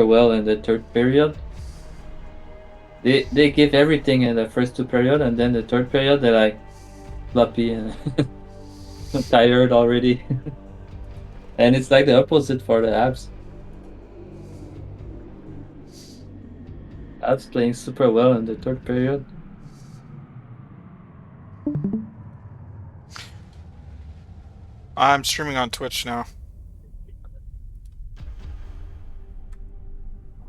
well in the third period. They give everything in the first two period, and then the third period they're like floppy and tired already. And it's like the opposite for the Habs. Habs playing super well in the third period. I'm streaming on Twitch now.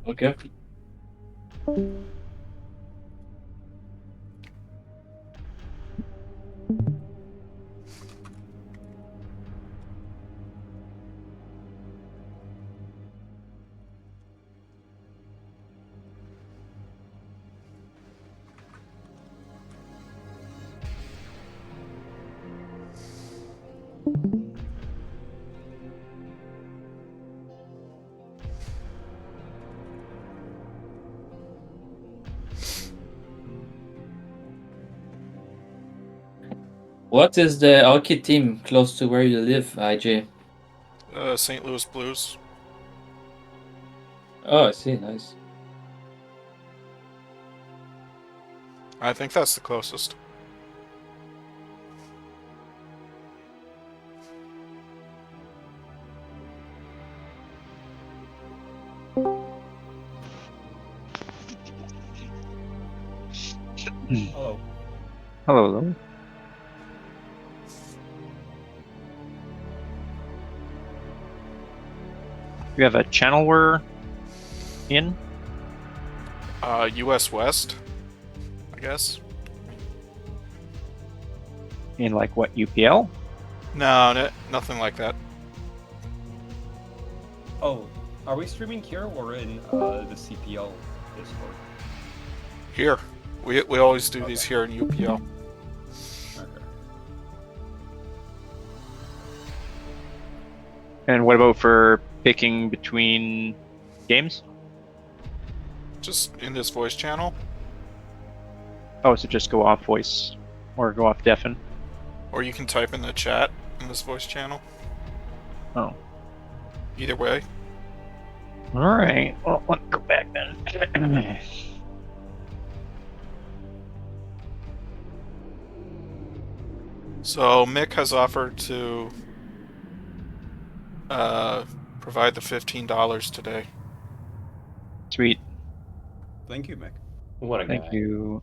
Okay. What is the hockey team close to where you live, IJ? St. Louis Blues. Oh, I see. Nice. I think that's the closest. Hello. Hello, hello. You have a channel we're in? US West, I guess. In like what, UPL? No, nothing like that. Oh, are we streaming here or in the CPL Discord? Here. We always do these Okay. here in UPL. Okay. And what about for picking between games? Just in this voice channel. Oh, so just go off voice or go off deafen? Or you can type in the chat in this voice channel. Oh. Either way. Alright, well, let's go back then. So Mick has offered to provide the $15 today. Sweet. Thank you, Mick. What a guy. Thank you.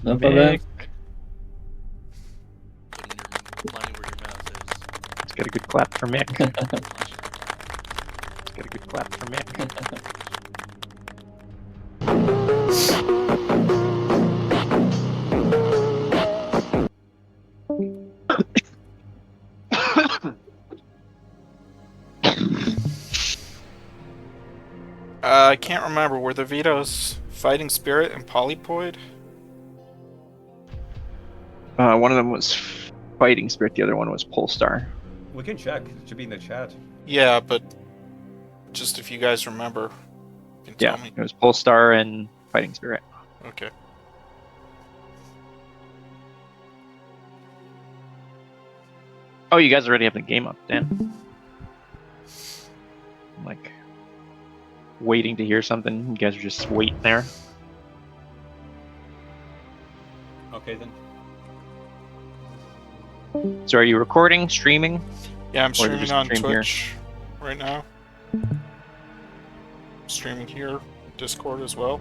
No problem. Mick. Putting your money where your mouth is. Let's get a good clap for Mick. Let's get a good clap for Mick. I can't remember. Were the vetoes Fighting Spirit and Polypoid? One of them was Fighting Spirit, the other one was Polestar. We can check. It should be in the chat. Yeah, but just if you guys remember, you can Yeah, tell me. it was Polestar and Fighting Spirit. Okay. Oh, you guys already have the game up, Dan. I'm like waiting to hear something. You guys are just waiting there. Okay then. So are you recording, streaming? Yeah, I'm Or did you streaming just on stream here? Twitch right now. Streaming here, Discord as well.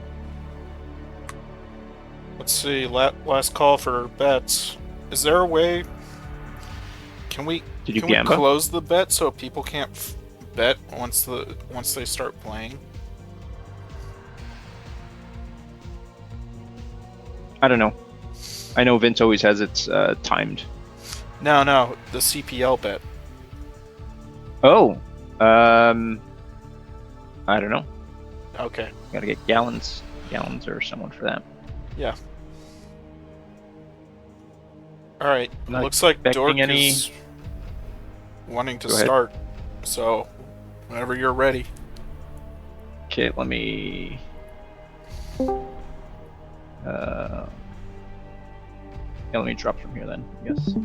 Let's see, last call for bets. Is there a way? Can we Did you can we gamba? close the bet so people can't bet once they start playing? I don't know. I know Vince always has its timed. No, the CPL bet. Oh, I don't know. Okay. Gotta get gallons or someone for that. Yeah. All right. Not Looks like expecting Dork any- is wanting to Go ahead. start. So, whenever you're ready. Okay, let me. Yeah, let me drop from here then. Yes.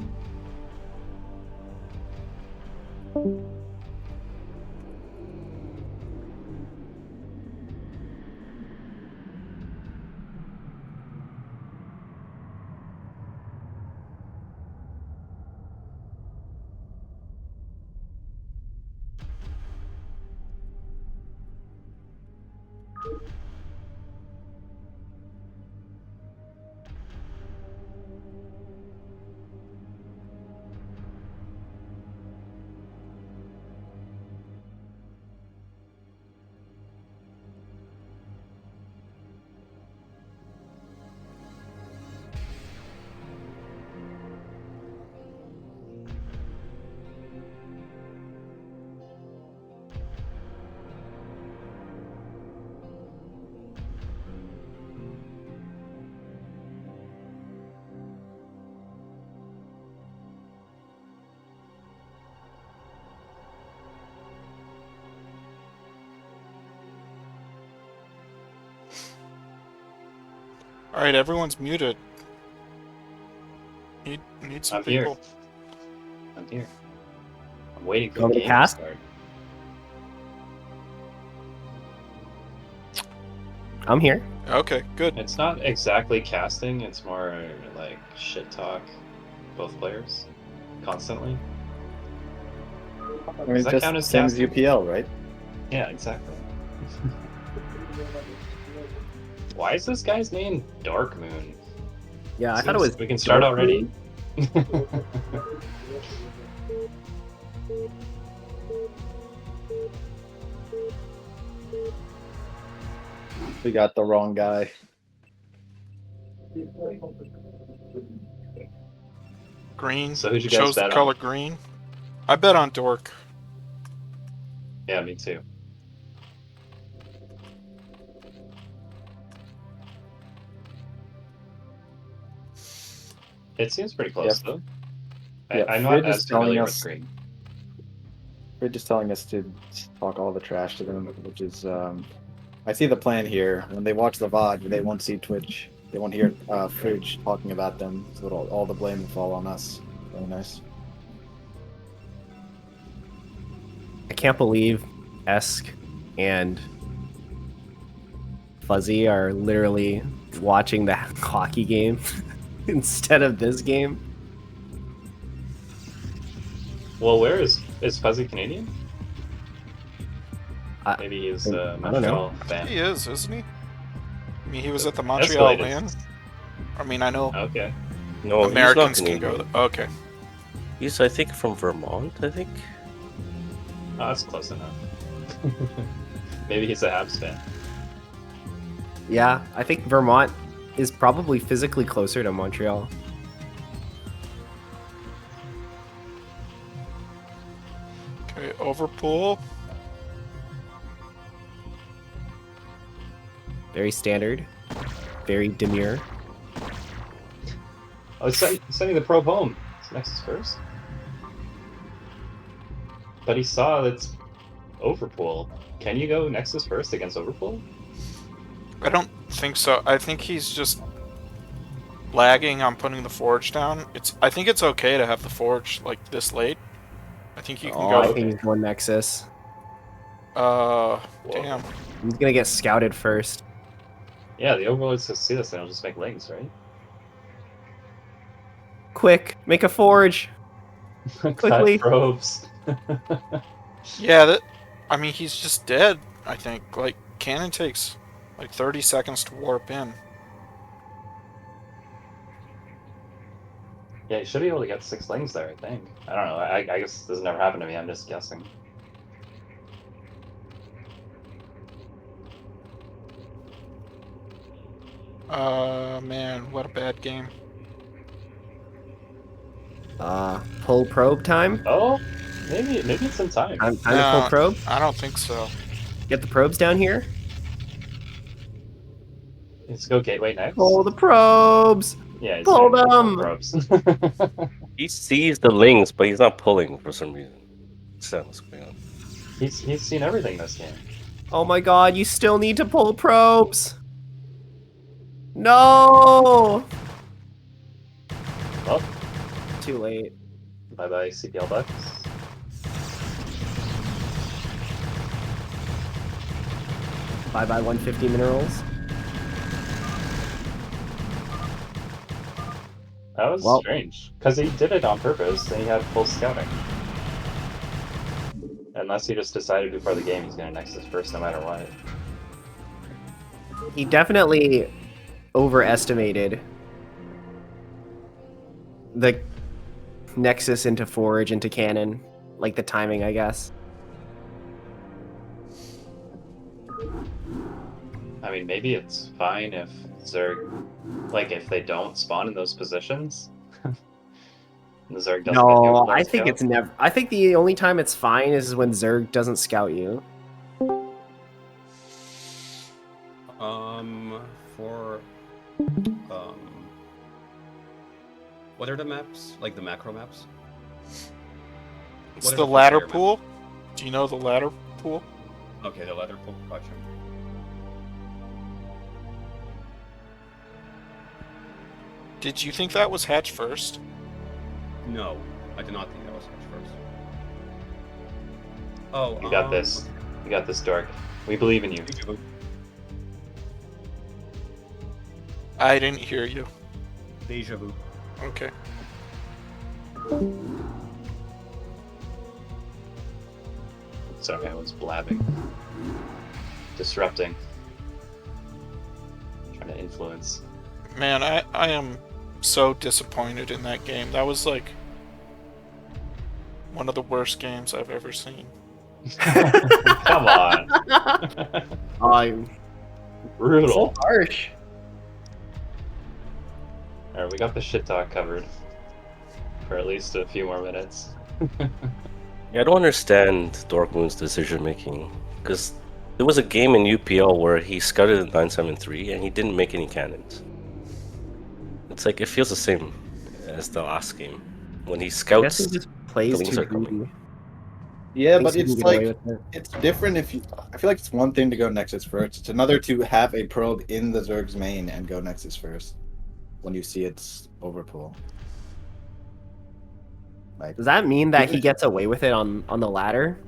Alright, everyone's muted. Need some I'm here. people. I'm here. I'm waiting for Go the to game to cast? start. I'm here. Okay, good. It's not exactly casting, it's more like shit talk. Both players. Constantly. I mean, Does that just count as same as casting? UPL, right? Yeah, exactly. Why is this guy's name Dorkmoon? Yeah, I thought it was. We can start already. We got the wrong guy. Green. So who'd you guys Chose the bet color on? green. I bet on Dork. Yeah, me too. It seems pretty close though. I'm not Fridge as is telling familiar with us. green. Fridge is telling us to talk all the trash to them, which is. I see the plan here. When they watch the VOD, they won't see Twitch. They won't hear Fridge talking about them, so all the blame will fall on us. Very nice. I can't believe Esk and Fuzzy are literally watching the hockey game instead of this game. Well, where is Fuzzy Canadian? I- Maybe he's a I don't know. Montreal fan. He is, isn't he? I mean, he was at the Escalade Montreal is- LAN. I mean, I know Okay. No, Americans he's not can go. Canadian. Okay. He's, I think, from Vermont, I think. Oh, that's close enough. Maybe he's a Habs fan. Yeah, I think Vermont is probably physically closer to Montreal. Okay, Overpool. Very standard. Very demure. Oh, it's sending the probe home. It's Nexus first. But he saw that's Overpool. Can you go Nexus first against Overpool? I don't think so. I think he's just lagging on putting the forge down. I think it's okay to have the forge like this late. I think you can I go. think he's going Nexus. Damn. He's gonna get scouted first. Yeah, the Overlords will see this and it'll just make links, right? Quick, make a forge. Quickly. Cut probes. Yeah, I mean, he's just dead, I think. Like, cannon takes like 30 seconds to warp in. Yeah, you should be able to get 6 links there, I think. I don't know. I guess this has never happened to me. I'm just guessing. Man, what a bad game. Pull probe time. Oh, maybe it's in time. Time to pull probe. I don't think so. Get the probes down here. Let's go gateway next. Pull the probes. Yeah, it's Pull saying them. probes. He sees the links, but he's not pulling for some reason. What's going on? he's seen everything this game. Oh my god, you still need to pull probes. No. Well, Too late. bye bye CPL Bucks. Bye bye 150 minerals. That was Well- strange, because he did it on purpose, and he had full scouting. Unless he just decided before the game he's going to Nexus first no matter what. He definitely overestimated the Nexus into Forge into Cannon. Like the timing, I guess. I mean, maybe it's fine if Zerg, like, if they don't spawn in those positions. The Zerg doesn't get No, you I think it's never. I think the only time it's fine is when Zerg doesn't scout you. For what are the maps? Like the macro maps? It's What are the the ladder player pool. Do you know the ladder pool? Okay, the ladder pool. Gotcha. Did you think that was Hatch first? No, I did not think that was Hatch first. Oh, You got this. You got this, Dork. We believe in you. I didn't hear you. Deja vu. Okay. Sorry, I was blabbing. Disrupting. Trying to influence. Man, I am so disappointed in that game. That was like one of the worst games I've ever seen. Come on. I'm Brutal. so harsh. Alright, we got the shit talk covered. For at least a few more minutes. Yeah, I don't understand Dorkmoon's decision making because there was a game in UPL where he scouted at 973 and he didn't make any cannons. It's like it feels the same as the last game when he I guess scouts. he just plays the links too are coming. greedy. Yeah, Thinks but he can it's get away like with it. it's different if you. I feel like it's one thing to go Nexus first. It's another to have a probe in the Zerg's main and go Nexus first when you see it's overpull. Like, Does that mean that he gets away with it on the ladder?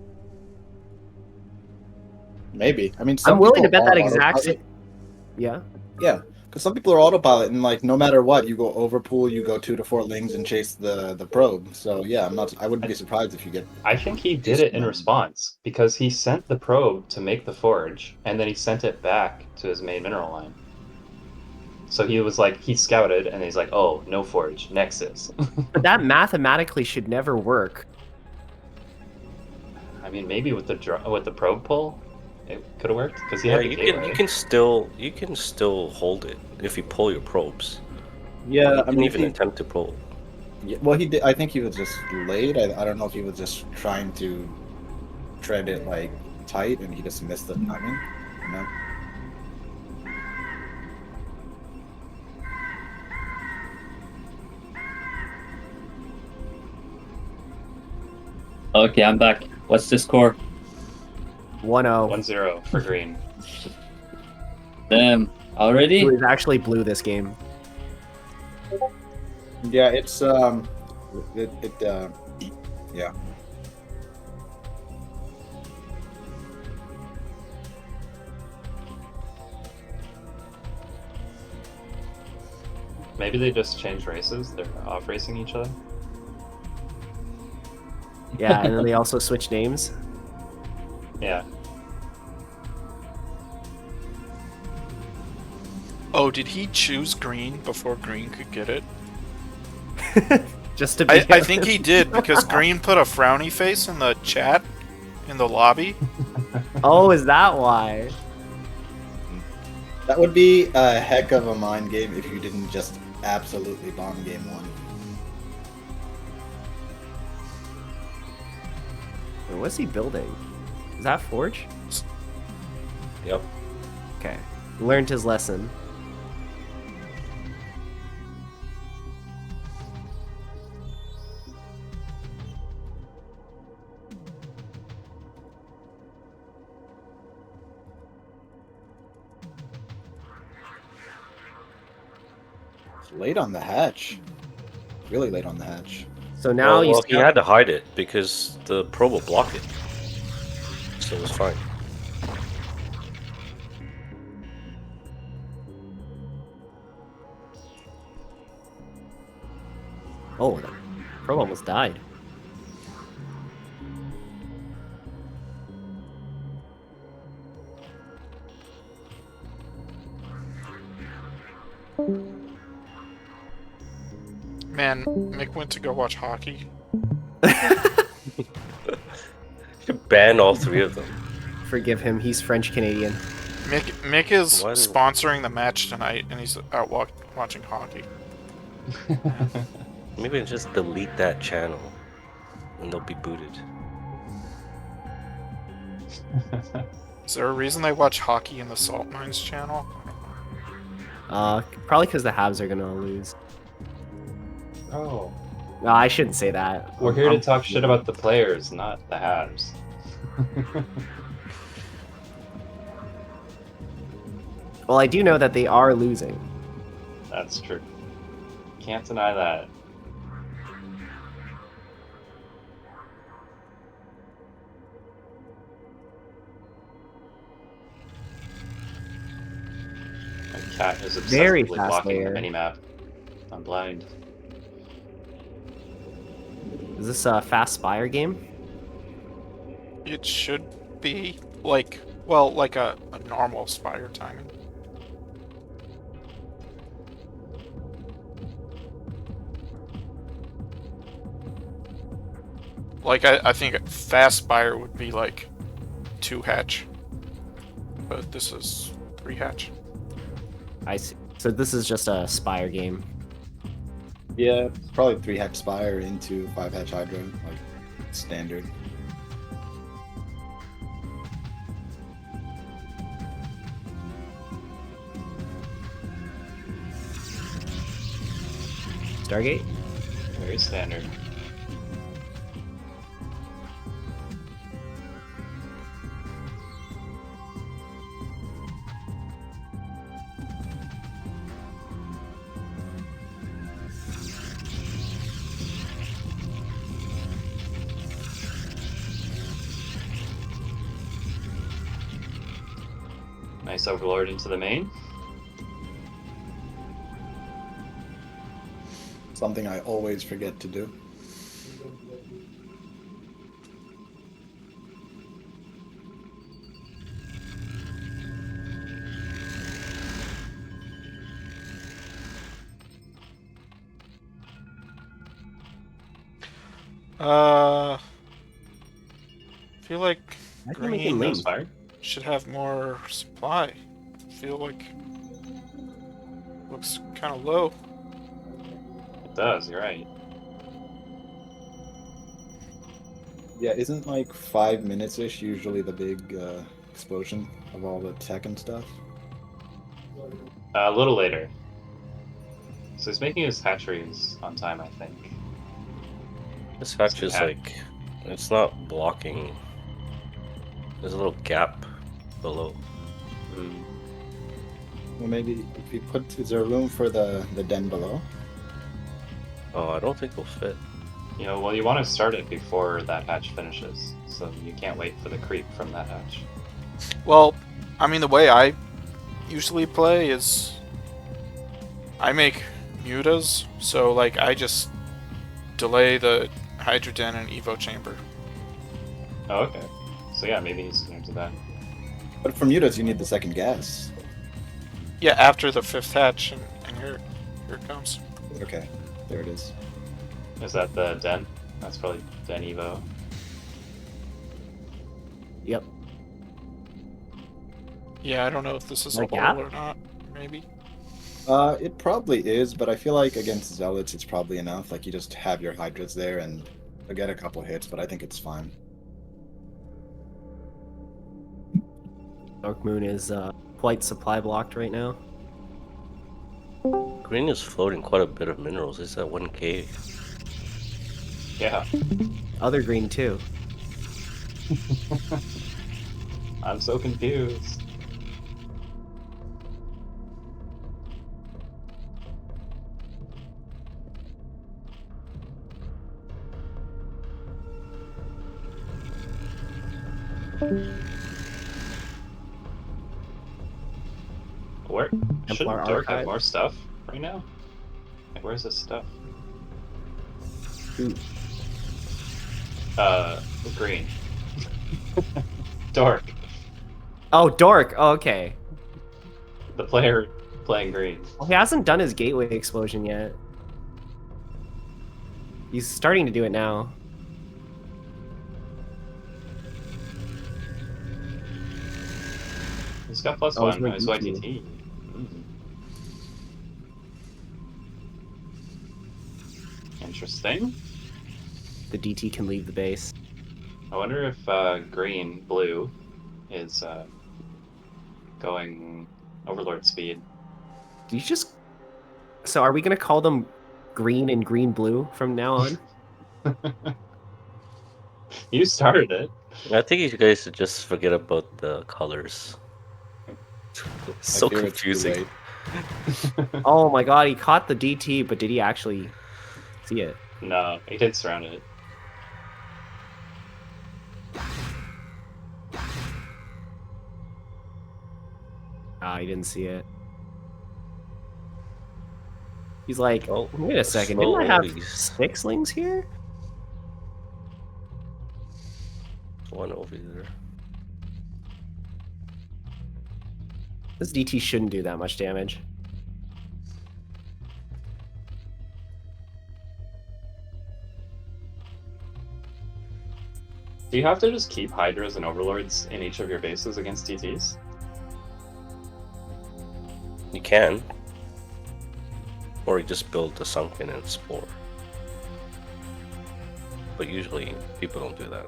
maybe. I mean, some I'm willing to people bet that are exact autopilot. Yeah. Yeah, because some people are autopilot, and like no matter what, you go overpool, you go 2 to 4 lings and chase the probe. So yeah, I wouldn't be surprised if you get. I think he did it in response because he sent the probe to make the forge and then he sent it back to his main mineral line. So he was like, he scouted and he's like, oh, no forge, Nexus. But that mathematically should never work. I mean, maybe with the probe pull, it could have worked because he Yeah, had the gateway. you can still hold it if you pull your probes. Yeah, You I didn't mean, even attempt to pull. yeah, well, he did. I think he was just late. I don't know if he was just trying to tread it like tight, and he just missed the timing. You know. Okay, I'm back. What's the score? 1-0. 1-0 for green. Damn, already? It was actually blue this game. Yeah, it's yeah. Maybe they just changed races. They're off racing each other. Yeah, and then they also switched names. Yeah. Oh, did he choose green before green could get it? Just to be I think he did because green put a frowny face in the chat in the lobby. Oh, is that why? That would be a heck of a mind game if you didn't just absolutely bomb game 1. What's he building? Is that Forge? Yep. Okay. Learned his lesson. It's late on the hatch. Really late on the hatch. So now you well, see he had to hide it because the probe will block it, so it was fine. Oh, the probe almost died. Man, Mick went to go watch hockey. You ban all 3 of them. Forgive him, he's French Canadian. Mick is Why is- sponsoring the match tonight, and he's out watching hockey. Maybe just delete that channel, and they'll be booted. Is there a reason they watch hockey in the Salt Mines channel? Probably because the Habs are gonna lose. Oh. No, I shouldn't say that. We're here to talk shit about the players, not the Habs. Well, I do know that they are losing. That's true. can't deny that. My cat is Very obsessively fast blocking the layer. minimap. I'm blind. Is this a fast Spire game? It should be like, well, like a normal Spire timing. Like, I think fast Spire would be like 2 hatch. But this is 3 hatch. I see. So this is just a Spire game. Yeah, it's probably 3 hatch Spire into 5 hatch Hydra, like standard. Stargate? Very standard. Nice Overlord into the main. Something I always forget to do. Feel like I can make him green No lean. Spire. should have more supply. Feel like looks kind of low. It does, you're right. Yeah, isn't like 5 minutes ish usually the big explosion of all the tech and stuff? A little later. So he's making his hatcheries on time, I think. This hatch So is hat- like, it's not blocking. There's a little gap below. Mm. Well, maybe if you put, is there room for the den below? Oh, I don't think it'll fit. You know, well, you want to start it before that hatch finishes, so you can't wait for the creep from that hatch. Well, I mean, the way I usually play is I make mutas, so like I just delay the Hydrogen and Evo chamber. Oh, okay. So yeah, maybe he's going to that. But from mutas, you need the second gas. Yeah, after the 5th hatch, and here it comes. Okay, there it is. Is that the Den? That's probably Den Evo. Yep. Yeah, I don't know if this is Like a that? hole or not. Maybe. It probably is, but I feel like against Zealots, it's probably enough. Like you just have your Hydras there and you'll get a couple hits, but I think it's fine. Dorkmoon is quite supply blocked right now. Green is floating quite a bit of minerals. It's at 1k. Yeah. Other green too. I'm so confused. Where shouldn't Templar Dork have Archive? more stuff right now? Like, where's his stuff? Ooh. Green. Dork, Oh, Dork. Oh, okay. the player playing green. Well, he hasn't done his gateway explosion yet. He's starting to do it now. He's got plus Oh, he's one doing on his DT. YTT. Interesting. The DT can leave the base. I wonder if green, blue is going Overlord speed. Do you just... So are we going to call them green and green blue from now on? You started it. I think you guys should just forget about the colors. It's so I fear it's too confusing. late. Oh my god, he caught the DT, but did he actually see it? No, he did surround it. Ah, he didn't see it. He's like, Oh, wait a second, slow didn't I have Ovies. 6 lings here? One over there. This DT shouldn't do that much damage. Do you have to just keep Hydras and Overlords in each of your bases against DTs? You can. Or you just build the sunken and explore. But usually people don't do that.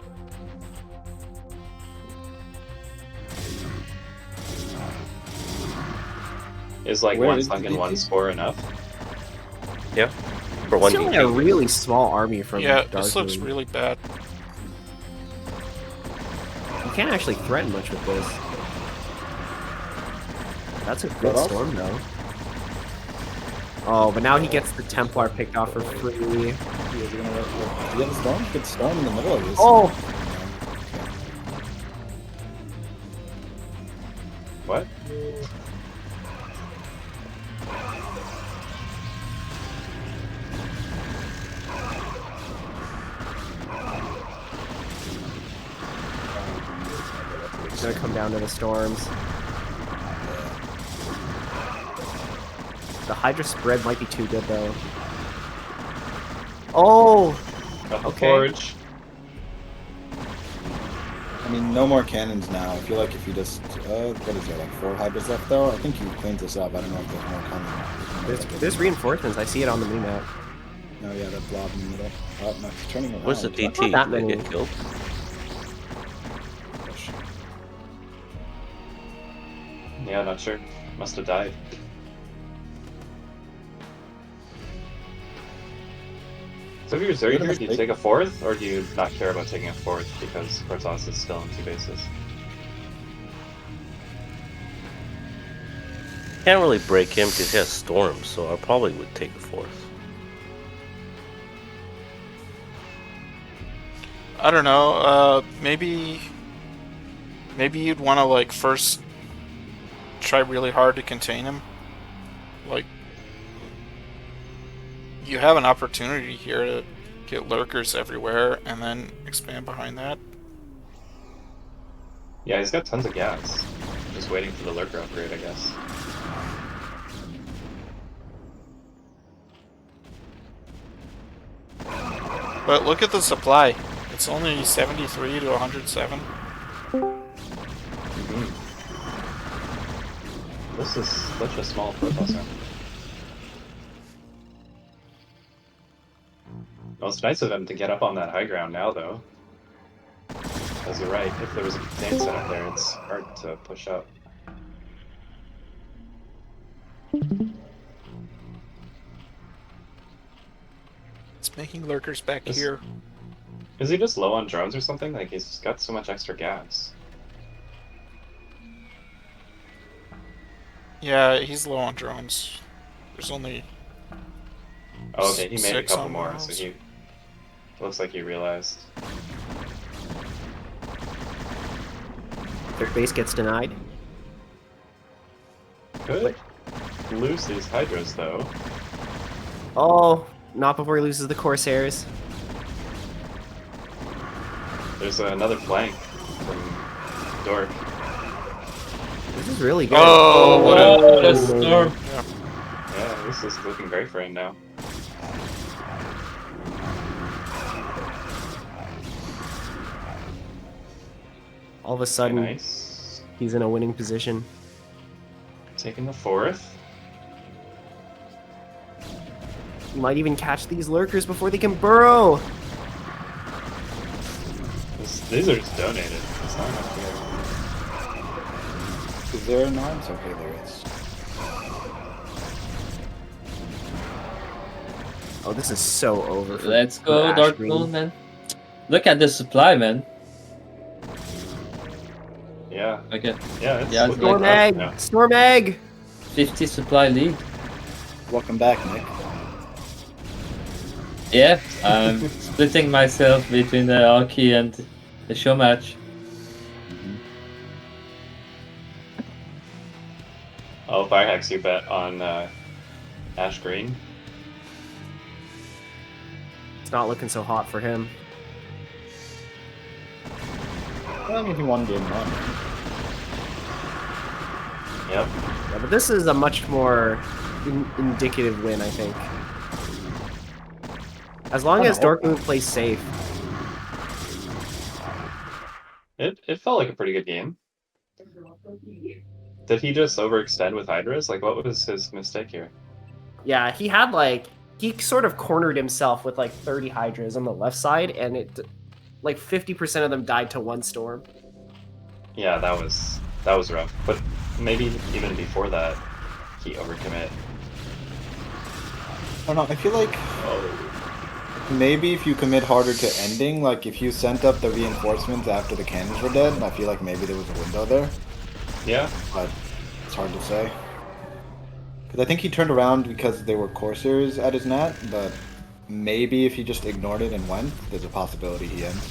Is like Where one is sunken, DT? one spore enough? Yeah. For one It's only a DT. really small army from Yeah, Dark this looks Moon. really bad. You can't actually threaten much with this. That's a But good also- storm, though. Oh, but now he gets the Templar picked off for free. Is he gonna let you have a storm? Good storm in the middle of this. Oh! What? It's gonna come down to the storms. The Hydra spread might be too good, though. Oh! Got the Okay. forge. I mean, no more cannons now. I feel like if you just, what is there, like 4 Hydras left though? I think you cleaned this up. I don't know if there's more coming. There's reinforcements. I see it on the mini-map. Oh yeah, that blob in the middle. Oh, no, it's turning around. Where's the Not DT? that Did they many. get killed? Yeah, not sure. Must have died. So if you're Zerg here, do you take a 4th, or do you not care about taking a 4th because Protoss is still in 2 bases? Can't really break him because he has storms, so I probably would take a 4th. I don't know. Maybe you'd want to like first try really hard to contain him. Like you have an opportunity here to get lurkers everywhere and then expand behind that. Yeah, he's got tons of gas. Just waiting for the lurker upgrade, I guess. But look at the supply. It's only 73 to 107. This is such a small Protoss army. Well, it's nice of him to get up on that high ground now, though. Because you're right, if there was a contain set up there, it's hard to push up. It's making lurkers back This- here. Is he just low on drones or something? Like, he's got so much extra gas. Yeah, he's low on drones. There's only Oh, okay, he made a 6 couple on more, miles. so he... Looks like he realized. Their base gets denied. Could lose these Hydras, though. Oh, not before he loses the Corsairs. There's another flank from Dork. This is really good. Oh, what Oh, a the storm. Yeah, this is looking great for him now. All of a Okay, sudden, nice. he's in a winning position. Taking the 4th. He might even catch these lurkers before they can burrow. These are just donated. It's not enough here. Is there an arms? Okay, there is. Oh, this is so over. For, Let's for go, Dark Ash.Green. Moon, man. Look at the supply, man. Yeah. Okay. Yeah, it's Yeah, it's looking Storm like- rough egg! now. Storm egg! 50 supply lead. Welcome back, Nick. Yeah, I'm splitting myself between the Hockey and the Showmatch. Oh, Firehacks, you bet on Ash.Green. It's not looking so hot for him. Well, I mean, he won game 1. Yep. Yeah, but this is a much more indicative win, I think. As long as Dorkmoon plays safe. It felt like a pretty good game. Did he just overextend with Hydras? Like, what was his mistake here? Yeah, he had he sort of cornered himself with like 30 Hydras on the left side, and like 50% of them died to one storm. Yeah, that was rough. But maybe even before that, he overcommit. I don't know. I feel like maybe if you commit harder to ending, like if you sent up the reinforcements after the cannons were dead, I feel like maybe there was a window there. Yeah. But it's hard to say. Because I think he turned around because they were coursers at his nat, but maybe if he just ignored it and went, there's a possibility he ends.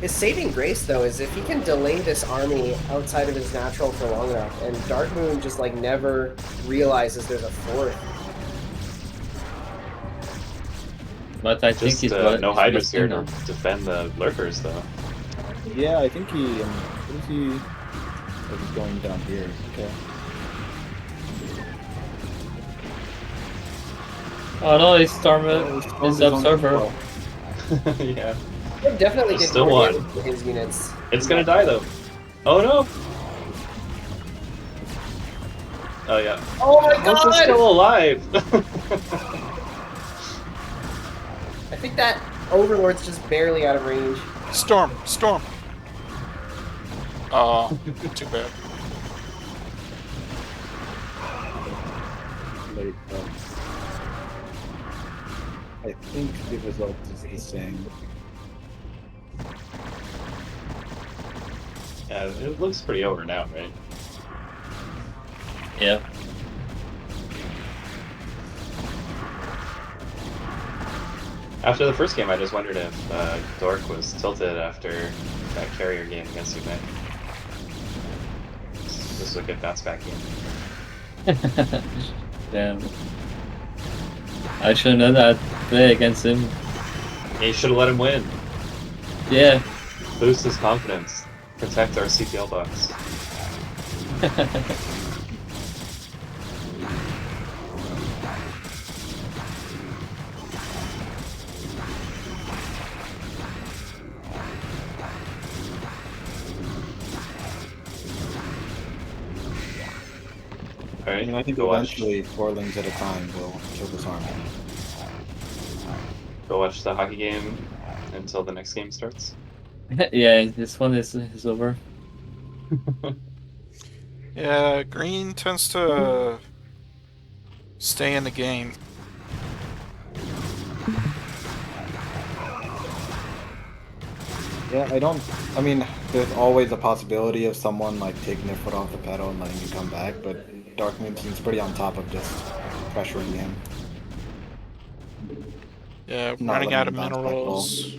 His saving grace, though, is if he can delay this army outside of his natural for long enough, and Darkmoon just like never realizes there's a fourth. But I think Just he's no Hydras resting here to now. defend the lurkers, though. Yeah, I think he. What is he? Oh, he's going down here. Okay. Oh no, it's Storm Stormed his his own observer. people. Yeah. It definitely did Still more won. damage to his units. It's gonna die, though. Oh, no! Oh, yeah. Oh my How's god! he still alive? I think that Overlord's just barely out of range. Storm! Storm! Oh, too bad. Late, I think the result is the same. Yeah, it looks pretty over now, right? Yeah. After the first game, I just wondered if Dork was tilted after that carrier game against you, Nick. This is a good bounce back game. Damn. I should know that play against him. Yeah, you should have let him win. Yeah. Boost his confidence. Protect our CPL box. Alright, I think go eventually, 4 lanes at a time will kill this army. Go watch the hockey game until the next game starts. Yeah, this one is over. Yeah, green tends to stay in the game. Yeah, I mean, there's always a possibility of someone like taking their foot off the pedal and letting you come back, but Darkmoon seems pretty on top of just pressuring him. Yeah, Not running letting out him of bounce back at all. minerals.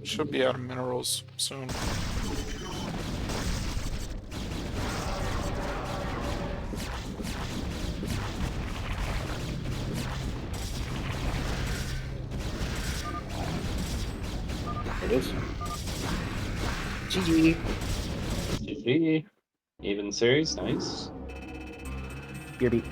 Should be out of minerals soon. It is. GG. GG. Even series, nice. You're beat.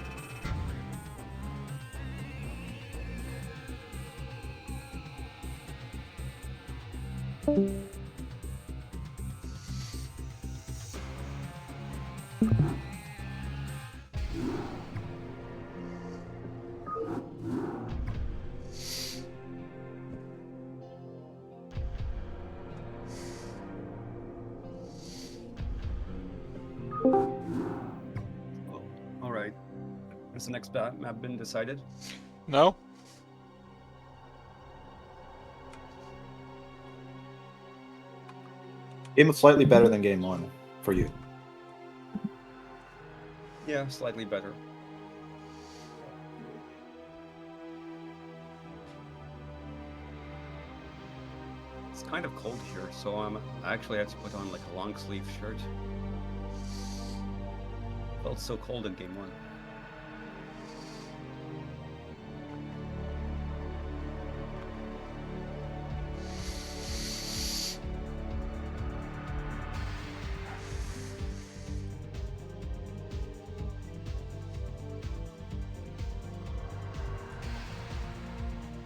All right. Has the next map been decided? No? Game was slightly better than game 1 for you. Yeah, slightly better. It's kind of cold here, so I actually had to put on like a long sleeve shirt. Felt so cold in game 1.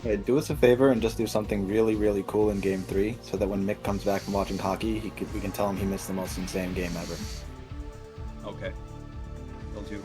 Hey, do us a favor and just do something really, really cool in Game 3, so that when Mick comes back from watching hockey, we can tell him he missed the most insane game ever. Okay. Will do.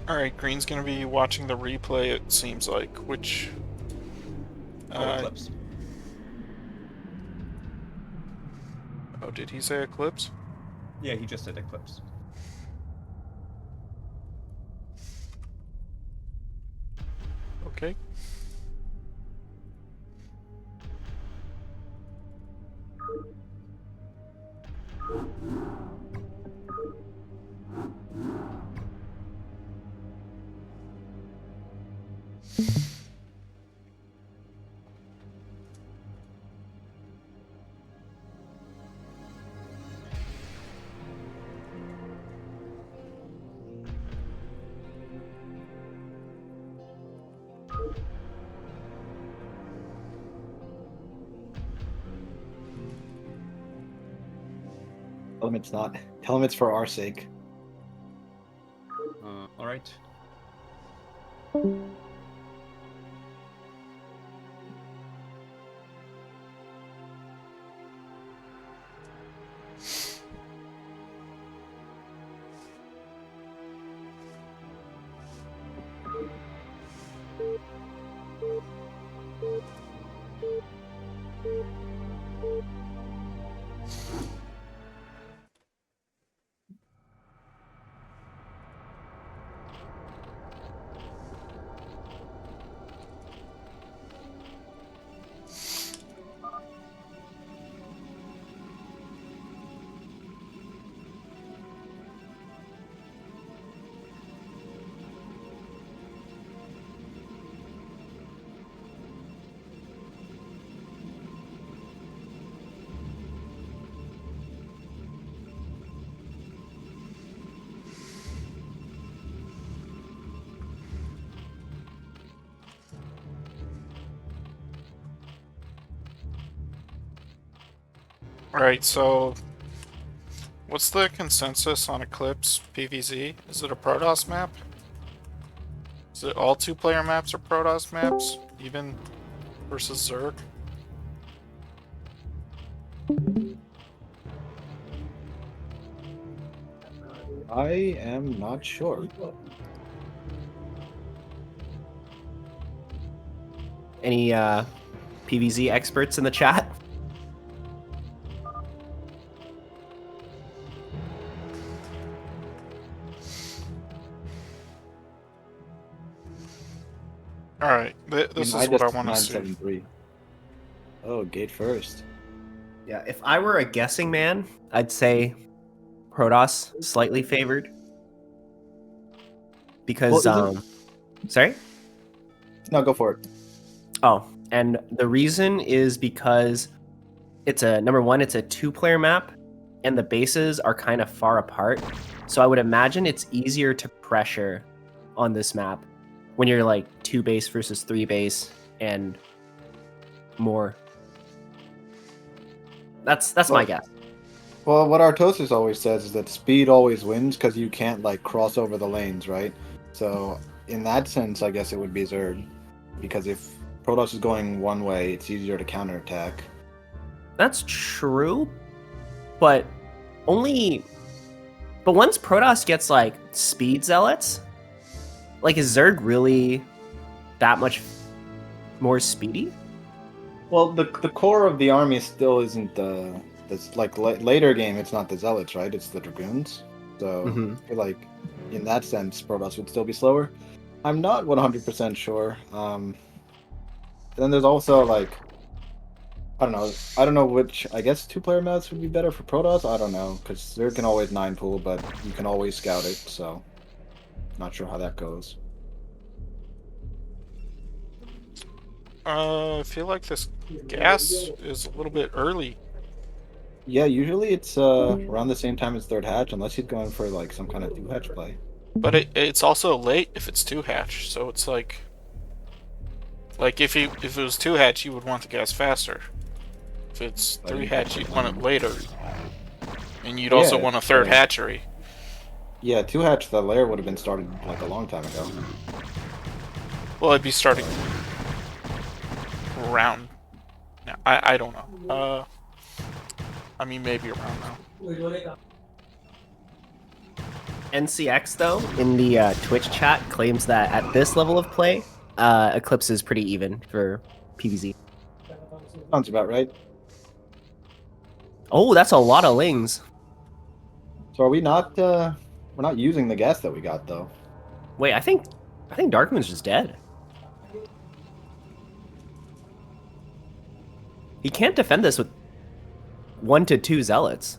Alright, Green's gonna be watching the replay, it seems like, which... Eclipse. Oh, did he say Eclipse? Yeah, he just said Eclipse. Okay. Tell him it's not. Tell him it's for our sake. Alright. Alright, so... What's the consensus on Eclipse PvZ? Is it a Protoss map? Is it all two-player maps are Protoss maps? Even versus Zerg? I am not sure. Any PVZ experts in the chat? Alright, this is what I want to see. 973. Oh, gate first. Yeah, if I were a guessing man, I'd say Protoss slightly favored. Because, Well, sorry? No, go for it. Oh, and the reason is because it's number one, it's a two-player map, and the bases are kind of far apart. So I would imagine it's easier to pressure on this map when you're like 2 base versus 3 base and more. That's my guess. Well, what Artosis always says is that speed always wins because you can't like cross over the lanes, right? So in that sense, I guess it would be Zerg, because if Protoss is going one way, it's easier to counterattack. That's true, but once Protoss gets like speed zealots, like is Zerg really that much more speedy? Well, the core of the army still isn't this like later game. It's not the zealots, right? It's the dragoons. So I feel like in that sense, Protoss would still be slower. I'm not 100% sure. Then there's also like I don't know. I don't know which. I guess 2-player maps would be better for Protoss. I don't know because there can always 9 pool, but you can always scout it. So not sure how that goes. I feel like this gas is a little bit early. Yeah, usually it's around the same time as third hatch, unless he's going for like some kind of 2-hatch play. But it's also late if it's 2-hatch, so it's like if it was 2-hatch, you would want the gas faster. If it's 3-hatch, you'd want it later, and you'd also want a third hatchery. Yeah, 2-hatch, the lair would have been started like a long time ago. Well, it'd be starting around. Now, I don't know. I mean, maybe around now. NCX though in the Twitch chat claims that at this level of play, Eclipse is pretty even for PvZ. Sounds about right. Oh, that's a lot of lings. So are we not? We're not using the gas that we got though. Wait, I think Darkmoon's just dead. He can't defend this with 1 to 2 zealots.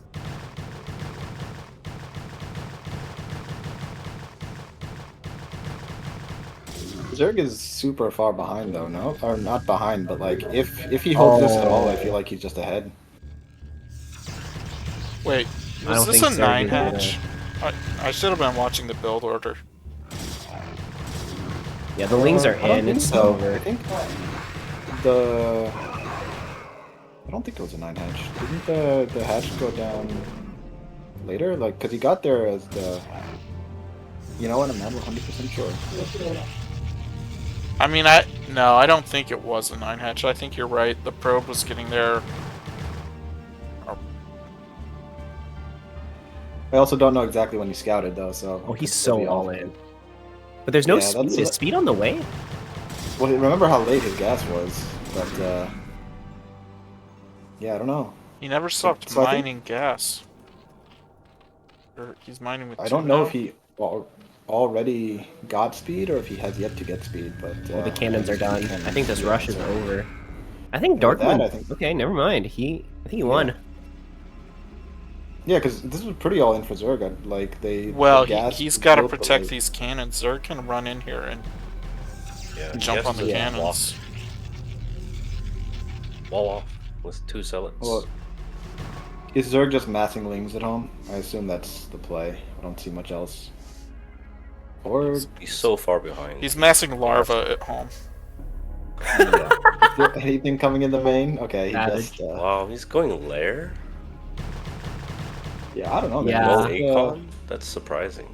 Zerg is super far behind though, no? Or not behind, but like if he holds this at all, I feel like he's just ahead. Wait, I was don't this think a Zerg is 9-hatch? I should have been watching the build order. Yeah, the lings are I don't in. think It's so. over. I think I don't think it was a 9-hatch. Didn't the hatch go down later? Like, cause he got there as the. You know what? I'm not 100% sure. I mean, I don't think it was a 9-hatch. I think you're right. The probe was getting there. I also don't know exactly when he scouted though, so. Oh, he's could so be all off. in. But there's no Yeah, speed. that's- Is speed on the way? Well, remember how late his gas was, but yeah, I don't know. He never stopped So I think- mining gas. Or he's mining with I 2 don't know now? if he already got speed or if he has yet to get speed, but Oh, the cannons are done. I think this yeah, rush is so- over. I think Yeah, with that, Darkmoon. I think- Okay, never mind. I think he won. Yeah, because this was pretty all in for Zerg. Like they. Well, the gas he's was got to built, but, protect like- these cannons. Zerg can run in here and Yeah, jump gas on the is cannons. Wall off with 2 zealots. Well, is Zerg just massing lings at home? I assume that's the play. I don't see much else. Or He's so far behind. He's massing larva at home. yeah. Is there anything coming in the main? Okay, he Savage. just. Wow, he's going lair? Yeah, I don't know. man. Yeah. No Just, Acon? That's surprising.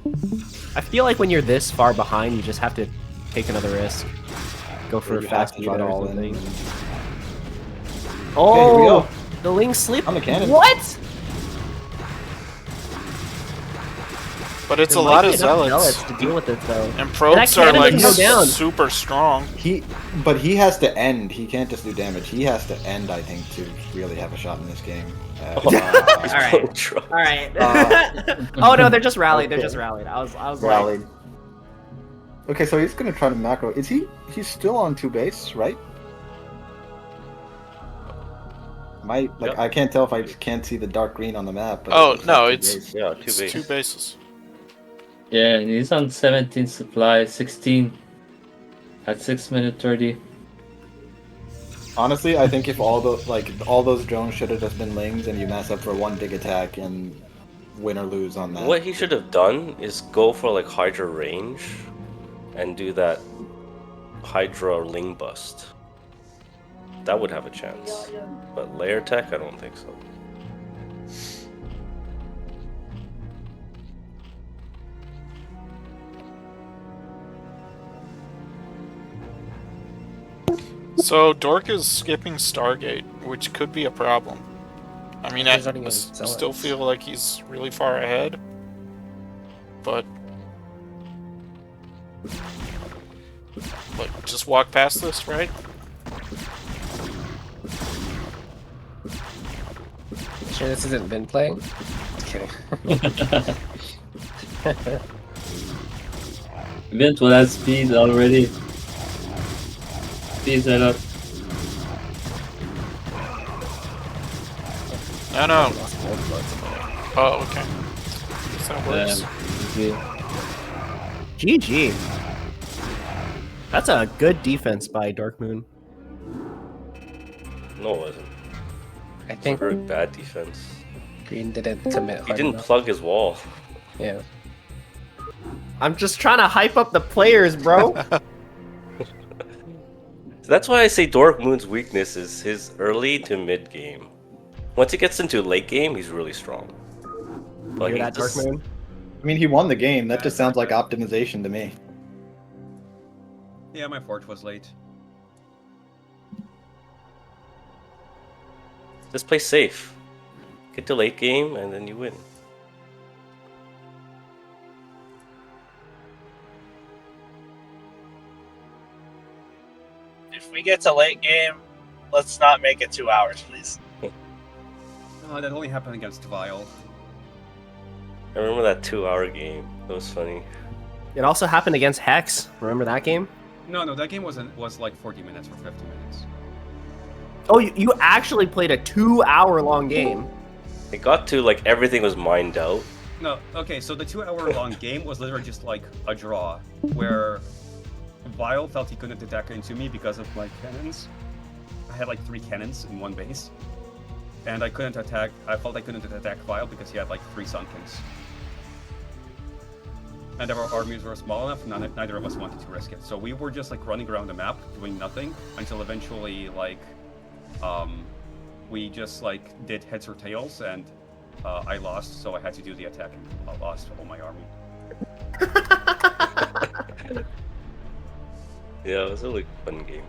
I feel like when you're this far behind, you just have to take another risk. Go for a you have fast to try lead to or all in. something. Okay, here we Oh, go. the lings sleep On the cannon. What? But it's There a might lot be of enough zealots. to deal with it though. And probes are cannon like doesn't go down. super strong. But he has to end. He can't just do damage. He has to end, I think, to really have a shot in this game. All right. All right. Oh no, they're just rallied. They're Okay. just rallied. I was like, Rallied. Okay, so he's gonna try to macro. Is he? He's still on 2 base, right? Yep. I can't tell if I can't see the dark green on the map. But Oh, it looks no, like 2 it's- base. Yeah, 2 It's base. 2 bases. Yeah, and he's on 17 supply, 16 at 6 minute 30. Honestly, I think if all those drones should have just been lings, and you mass up for 1 big attack and win or lose on that. What he should have done is go for like Hydra range and do that Hydra Ling bust. That would have a chance. But layer tech, I don't think so. So Dork is skipping Stargate, which could be a problem. I mean, I He's running out of still zealots. feel like he's really far ahead, but Like, just walk past this, right? Sure, this isn't been playing. Just kidding. Vint will have speed already. Speeds a lot. No. Oh, okay. Guess that works. GG. That's a good defense by Dorkmoon. No, it wasn't. I think Very bad defense. Green didn't commit He hard didn't enough. plug his wall. Yeah. I'm just trying to hype up the players, bro. That's why I say Dorkmoon's weakness is his early to mid game. Once he gets into late game, he's really strong. You But hear he that, just- Dorkmoon? I mean, he won the game. That just sounds like optimization to me. Yeah, my forge was late. Just play safe. Get to late game and then you win. If we get to late game, let's not make it 2 hours, please. That only happened against Vile. I remember that 2-hour game. That was funny. It also happened against Hex. Remember that game? No, that game was like 40 minutes or 50 minutes. Oh, you actually played a 2-hour-long game. It got to like everything was mined out. No, okay, so the 2-hour-long game was literally just like a draw, where Vile felt he couldn't attack into me because of my cannons. I had like 3 cannons in one base. And I felt I couldn't attack Vile because he had like 3 Sunkens. And our armies were small enough, neither of us wanted to risk it. So we were just like running around the map, doing nothing, until eventually like, we just like did heads or tails, and I lost, so I had to do the attack, and I lost all my army. Yeah, it was a really fun game.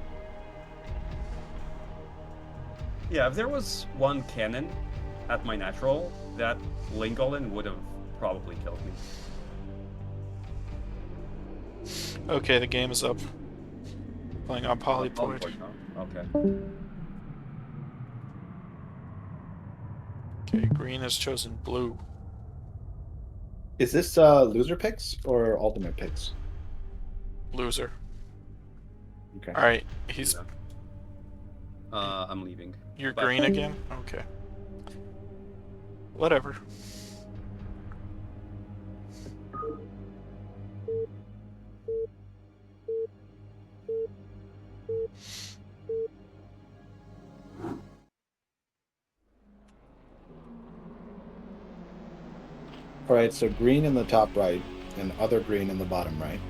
Yeah, if there was 1 cannon at my natural, that Lingolin would have probably killed me. Okay, the game is up. Playing on Polypoid. Okay. Okay, green has chosen blue. Is this loser picks or ultimate picks? Loser. Okay. Alright, he's... I'm leaving. You're Bye. green again? Okay. Whatever. All right, so green in the top right and other green in the bottom right.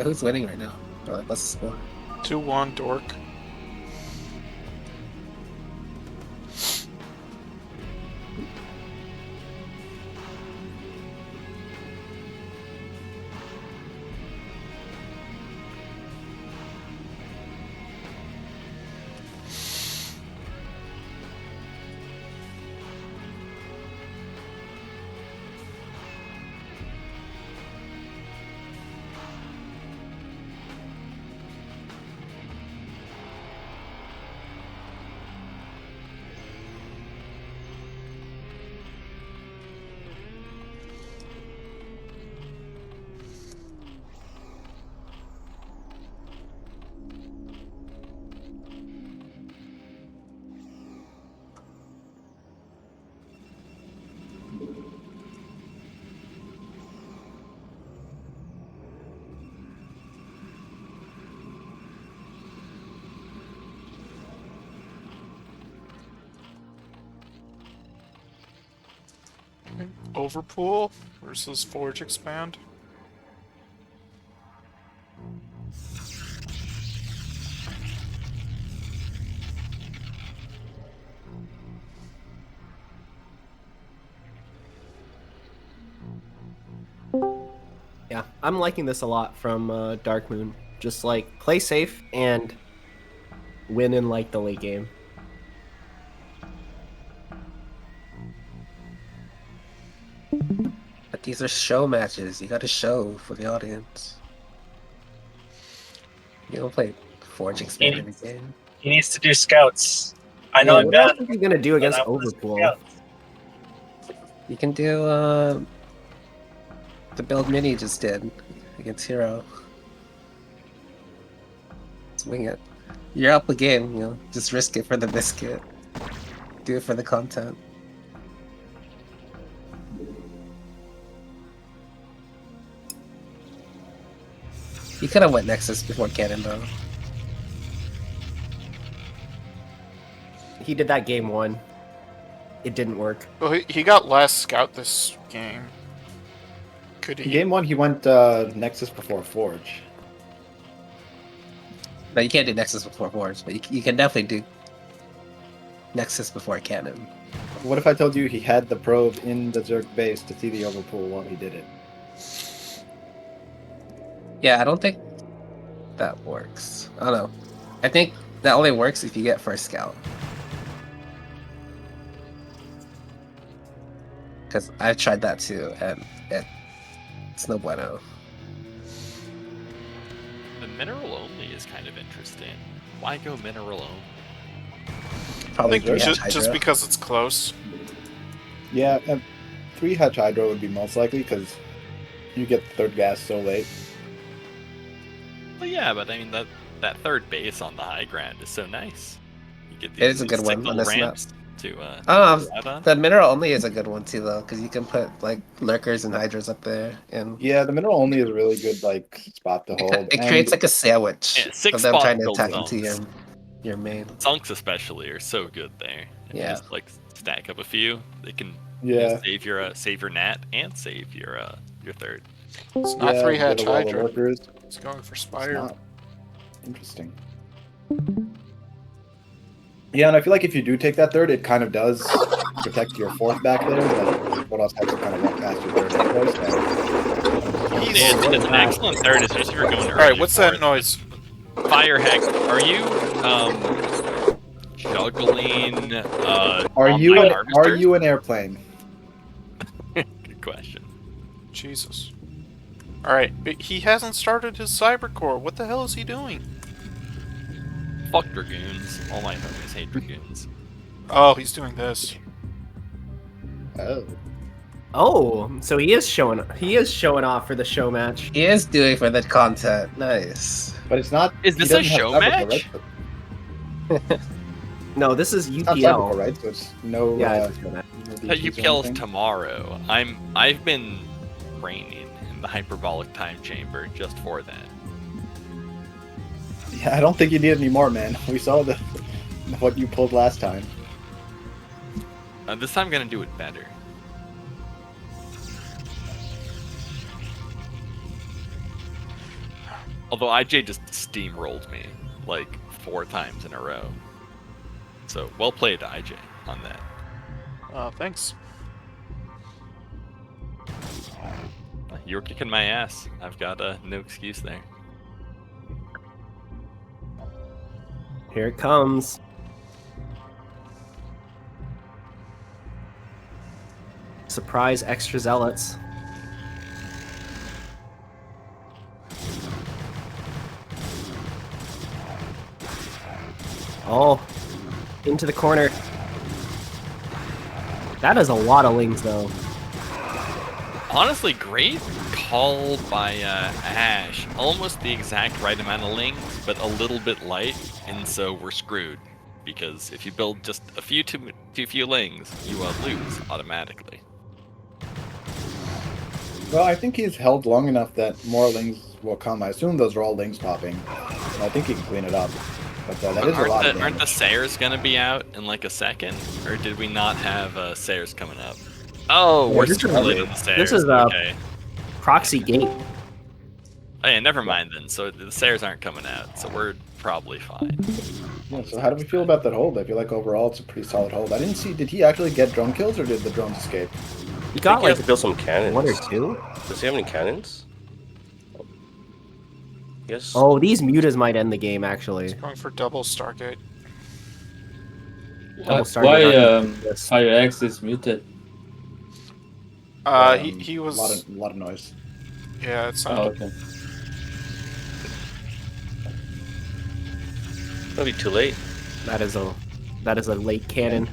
Who's winning right now? Or like, what's the score? 2-1 Dork. Overpool versus Forge Expand. Yeah, I'm liking this a lot from Darkmoon. Just like play safe and win in like the late game. But these are show matches. You gotta show for the audience. You don't play Forge Expand every game. He needs to do scouts. I know Yeah, I'm what bad, else are you gonna do but against I want to Overpool? scouts. You can do the build Mini just did against Hero. Swing it. You're up the game, you know. Just risk it for the biscuit. Do it for the content. He could have went Nexus before Cannon though. He did that game 1. It didn't work. Well, he got last scout this game. Could he? Game 1, he went Nexus before Forge. No, you can't do Nexus before Forge, but you can definitely do Nexus before Cannon. What if I told you he had the probe in the Zerg base to see the overpool while he did it? Yeah, I don't think that works. I don't know. I think that only works if you get first scout. Because I've tried that too, and it's no bueno. The mineral only is kind of interesting. Why go mineral only? Probably I think just Hydra. because it's close. Yeah, 3 Hatch Hydro would be most likely because you get the third gas so late. Well, yeah, but I mean that third base on the high ground is so nice. You get It is a these good one signal on this map. ramps to add on. The mineral only is a good one too, though, because you can put like lurkers and hydras up there, and Yeah, the mineral only is a really good spot to hold. it creates like a sandwich Yeah, 6 of them spot trying to build attack into zones. your main. Sunks especially are so good there. If you Yeah. just like stack up a few, they can Yeah. save your nat and save your third. It's not Yeah, 3 get Hatch a wall of Hydra. workers. It's going for It's Spire. not. Interesting. Yeah, and I feel like if you do take that third, it kind of does protect your fourth back there, but what else has to kind of walk past your third anyway, so... It's an excellent third, especially if you're going early. Alright, what's that fourth. noise? Fire heck, are you juggling Are you online an harvesters? airplane? Good question. Jesus. Alright, but he hasn't started his Cybercore. What the hell is he doing? Fuck dragoons. All my homies hate dragoons. Oh, he's doing this. Oh. Oh, so he is showing off for the show match. He is doing for the content. Nice. But it's not... Is this a show match? No, this is It's not UPL. Cybercore, right? So it's no... Yeah, it's a show match. no But DQs or UPL is anything? tomorrow. I've been training in the hyperbolic time chamber just for that. Yeah, I don't think you need any more, man. We saw what you pulled last time. This time I'm gonna do it better. Although IJ just steamrolled me like 4 times in a row. So well played, IJ, on that. Thanks. You were kicking my ass. I've got no excuse there. Here it comes. Surprise extra zealots. Oh, into the corner. That is a lot of lings, though. Honestly, great call by Ash. Almost the exact right amount of lings, but a little bit light, and so we're screwed. Because if you build just a few too few lings, you lose automatically. Well, I think he's held long enough that more lings will come. I assume those are all lings popping. And I think he can clean it up. But that is a lot of Aren't the damage. Sayers gonna be out in like a second? Or did we not have Sayers coming up? Oh, Yeah, we're this is still early. in the Sayers. This is okay. Proxy gate. Oh yeah, never mind then. So the Sayers aren't coming out, so we're probably fine. Yeah, so how do we feel about that hold? I feel like overall it's a pretty solid hold. I didn't see, did he actually get drone kills or did the drones escape? You I got think you have like to build some cannons. 1 or 2? Does he have any cannons? Yes. Oh, these mutas might end the game actually. Going for double Stargate. Double Why Stargate Archivist. Fire X is muted? He A was. lot of noise. Yeah, it Oh, sounded. okay. Maybe too late. That is a late cannon.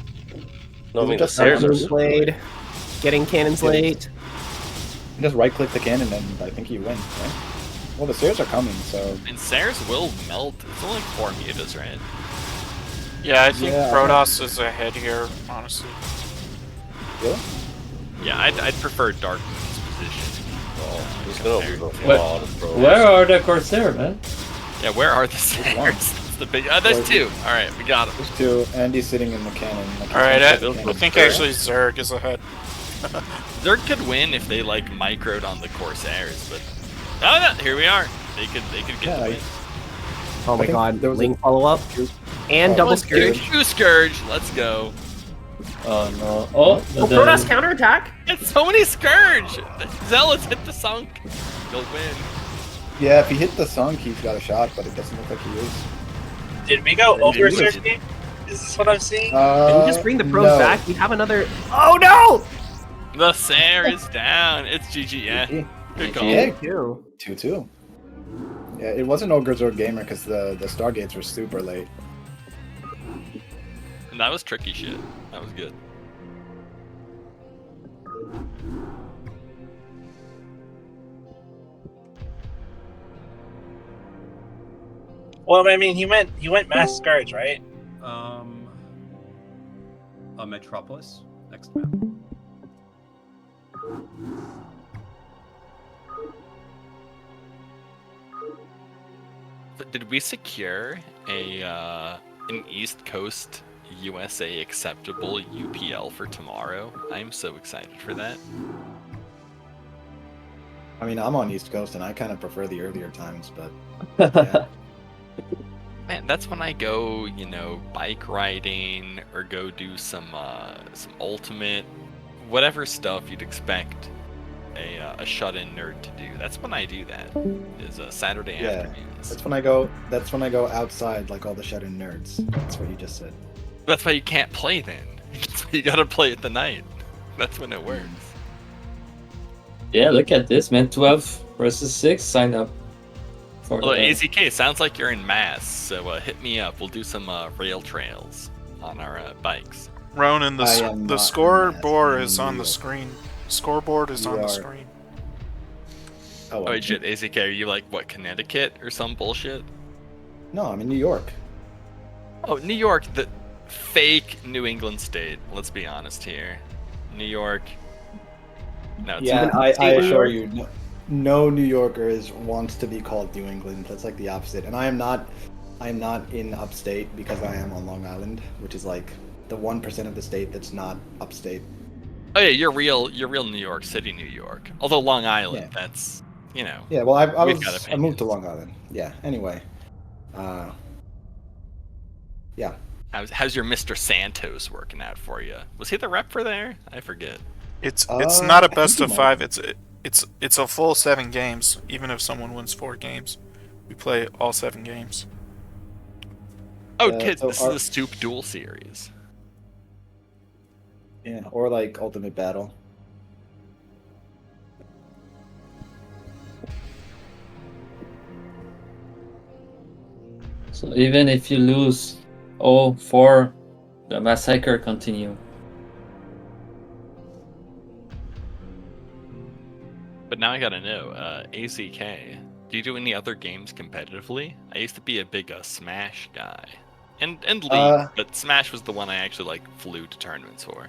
No, I Is it mean the just stairs are Cannons super laid. late. Getting cannons late. You just right click the cannon and I think you win, right? Well, the stairs are coming, so And Saris will melt. It's only 4 mutas, right? Yeah, I think Yeah, Protoss is ahead here, honestly. really? Yeah, I'd prefer Darkmoon's position. Oh, he's gonna lose a What- lot of pros. Where are the Corsair, man? Yeah, where are the one? Saris? That's the big. There's Well, 2. All right, we got him. There's two, and he's sitting in the cannon. Like, he's Alright, gonna I, set the I cannon. think actually Zerg is ahead. Zerg could win if they like microed on the Corsairs, but oh no, here we are. They could get Yeah, the win. Oh my think god, there was Ling follow up. And Oh, double Let's do Scourge. 2 Scourge. Let's go. Oh no. Oh, Oh, Protoss counterattack. It's so many Scourge. Zealots hit the sunk. You'll win. Yeah, if he hit the sunk, he's got a shot, but it doesn't look like he is. Did we go Did over we? Cersei? Is this what I'm seeing? Can you just bring the pros no. back? We have another. Oh no! The Sair is down. It's GG. Yeah. GG. Good call. Yeah, Two. 2-2. Yeah, it wasn't Ogres or Gamer because the Stargates were super late. And that was tricky shit. That was good. Well, I mean, he went Mass Scourge, right? Metropolis. Next map. Did we secure an East Coast USA acceptable UPL for tomorrow? I'm so excited for that. I mean, I'm on East Coast, and I kind of prefer the earlier times, but yeah. Man, that's when I go, bike riding or go do some ultimate, whatever stuff you'd expect a shut-in nerd to do. That's when I do that. Is Saturday afternoons. That's when I go outside like all the shut-in nerds. That's what you just said. That's why you can't play then. You gotta play at the night. That's when it works. Yeah, look at this, man. 12 versus 6. Sign up. For Although the- AZK, it sounds like you're in mass, so hit me up. We'll do some rail trails on our bikes. Ronan, I am the not scoreboard in is on the New York. screen. Scoreboard is You on the are- screen. Oh, Oh wait, shit, AZK, are you like, what, Connecticut or some bullshit? No, I'm in New York. Oh, New York, the fake New England state. Let's be honest here. New York. No, it's Yeah, not. I upstate New assure York? you, no New Yorkers wants to be called New England. That's like the opposite. And I'm not in upstate because I am on Long Island, which is like the 1% of the state that's not upstate. Oh yeah, you're real New York City, New York. Although Long Island, Yeah. that's, Yeah, well, We've got I moved to opinions. Long Island. Yeah. Anyway, yeah. How's your Mr. Santos working out for you? Was he the rep for there? I forget. It's Uh, not I a think best he of might. 5. It's a full 7 games. Even if someone wins 4 games, we play all 7 games. Oh, Yeah, kids, so this our- is the Stoop Duel series. Yeah, or like Ultimate Battle. So even if you lose 0-4, the massacre continue. But now I gotta know, AZK, do you do any other games competitively? I used to be a big Smash guy. And League, but Smash was the one I actually flew to tournaments for.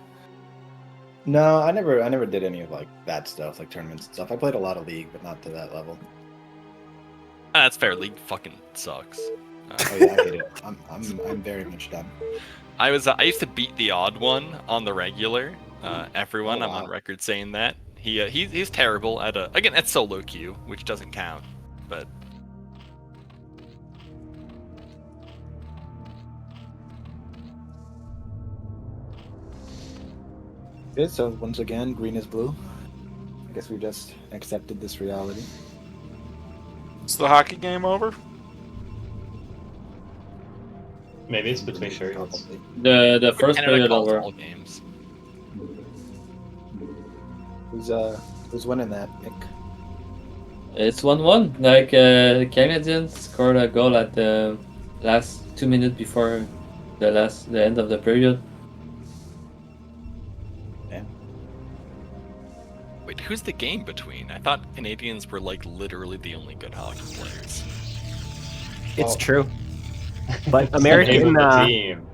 No, I never did any of like that stuff, like tournaments and stuff. I played a lot of League, but not to that level. That's fair, League fucking sucks. Oh yeah, I hate it. I'm very much done. I used to beat the odd one on the regular. Everyone, Oh, I'm on wow. record saying that. He's terrible at at solo queue, which doesn't count, but Okay, so once again, green is blue. I guess we just accepted this reality. Is the hockey game over? Maybe it's between periods. The first Canada period calls over. all games. Who's winning that, Nick? It's 1-1. Like the Canadians scored a goal at the last 2 minutes before the end of the period. Wait, who's the game between? I thought Canadians were like literally the only good hockey players. It's true. But It's the name American of the team.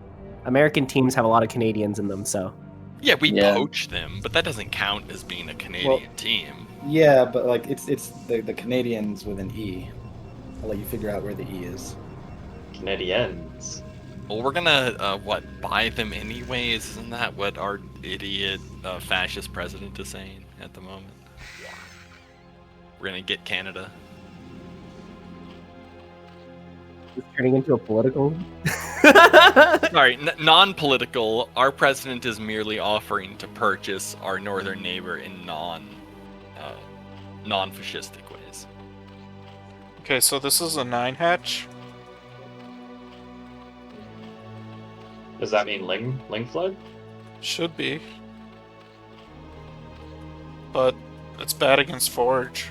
American teams have a lot of Canadians in them, so Yeah, we Yeah. poach them, but that doesn't count as being a Canadian team. Yeah, but like it's the Canadians with an E. I'll let you figure out where the E is. Canadians. Well, we're gonna buy them anyways? Isn't that what our idiot fascist president is saying at the moment? We're gonna get Canada. it's turning into a political. Sorry, non-political. Our president is merely offering to purchase our northern neighbor in non-fascistic ways. Okay, so this is a 9-hatch. Does that mean Ling Flood? Should be. But it's bad against Forge.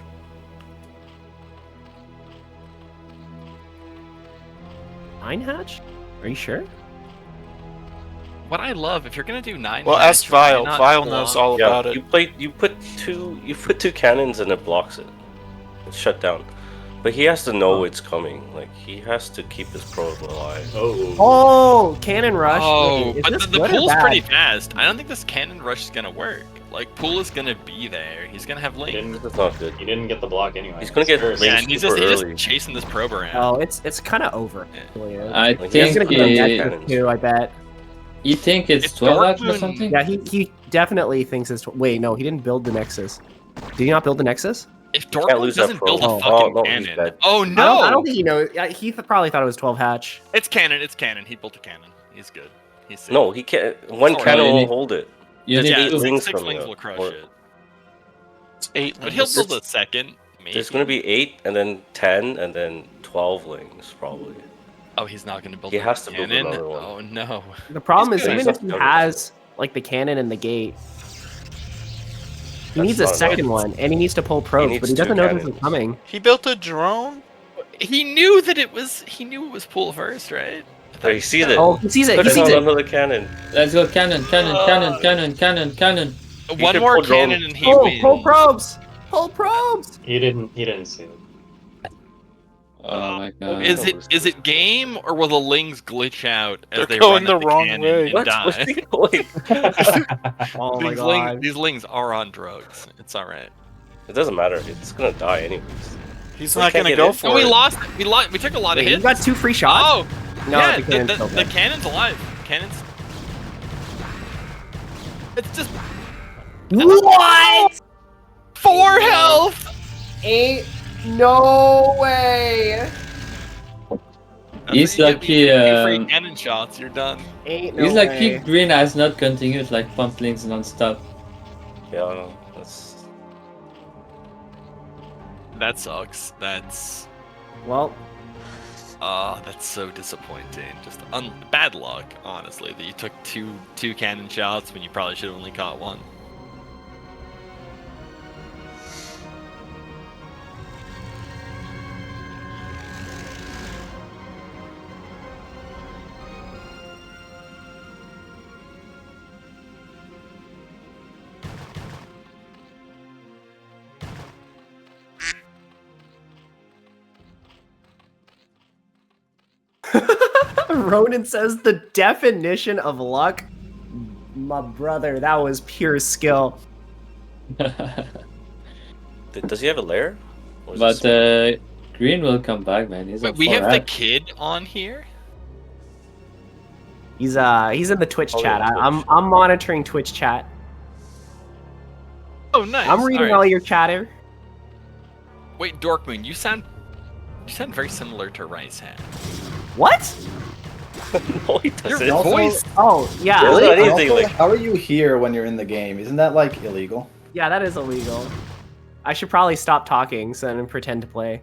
9-hatch? Are you sure? What I love, if you're gonna do 9, Well, ask Vile. Vile knows all about Yeah, it. you put two cannons and it blocks it. It's shut down. But he has to know it's coming. Like he has to keep his probe alive. Oh, cannon rush. Oh, Wait, is but this the good or pool's bad? pretty fast. I don't think this cannon rush is gonna work. Like, pool is gonna be there. He's gonna have link. That's not good. He didn't get the block anyway. He's gonna get First. linked Yeah, and he's super just early. chasing this probe around. Oh, it's kind of over. I Like, He's think gonna get a he, Nexus too. I bet. you think it's If 12 or Dorkmoon- something? Yeah, he definitely thinks it's. Wait, no, he didn't build the Nexus. Did he not build the Nexus? If can't Dorkmoon lose that doesn't build a probe. fucking Oh, no, he's cannon, dead. oh I no! don't think he knows. He probably thought it was 12 hatch. It's cannon. It's cannon. He built a cannon. He's good. He's safe. No, he can't. One Sorry. cannon No, you will need- hold it. You need yeah, eight to, lings six coming lings up, will crush or- it. It's 8 But he'll lings. build a second. Maybe. There's gonna be 8, and then 10, and then 12 lings probably. Oh, he's not gonna build. He a has to build cannon? another one. Oh no. The problem He's is, good. even if he He's has like the cannon and the gate, he That's needs a not second enough. one, and he needs to pull probes, needs but he two doesn't know this is cannons. coming. He built a drone? He knew that it was. He knew it was pool first, right? There, he sees it. Oh, he sees it. He There's sees it. another cannon. let's go cannon, cannon. One can more pull drone. cannon and he Pull wins. probes. Pull probes. He didn't see it. Oh my god. Is it game or will the lings glitch out as They're they going run at the wrong cannon way. and What? die? What's he doing? Oh my these, god. these lings are on drugs. It's all right. It doesn't matter. It's gonna die anyways. He's We not can't gonna get go in. for And we it. lost. We took a lot of Wait, you hits. got 2 free shots. Oh, No, yeah. the cannon's still The dead. cannon's alive. Cannon's. It's just What? 4 health. Ain't no way. He's That's what you lucky, get when you do free um, cannon shots. You're done. Ain't no He's like way. Keep Green has not continued like pump links non-stop. Yeah, that's. That sucks. That's. Well, That's so disappointing. Just bad luck, honestly, that you took two cannon shots when you probably should have only caught one. Ronan says the definition of luck. My brother, that was pure skill. Does he have a lair? Or is But it Green will come back, man. He's Wait, on we 4 have the apps. kid on here. He's in the Twitch Oh, chat. yeah, Twitch. I'm monitoring Twitch chat. Oh, nice. I'm reading all your chatter. Wait, Dorkmoon, you sound very similar to Rice Hat. What? no, he Your doesn't. Also- voice. Oh yeah, Really? Really? anything, Also, like- how are you here when you're in the game? Isn't that like illegal? yeah, that is illegal. I should probably stop talking so and pretend to play.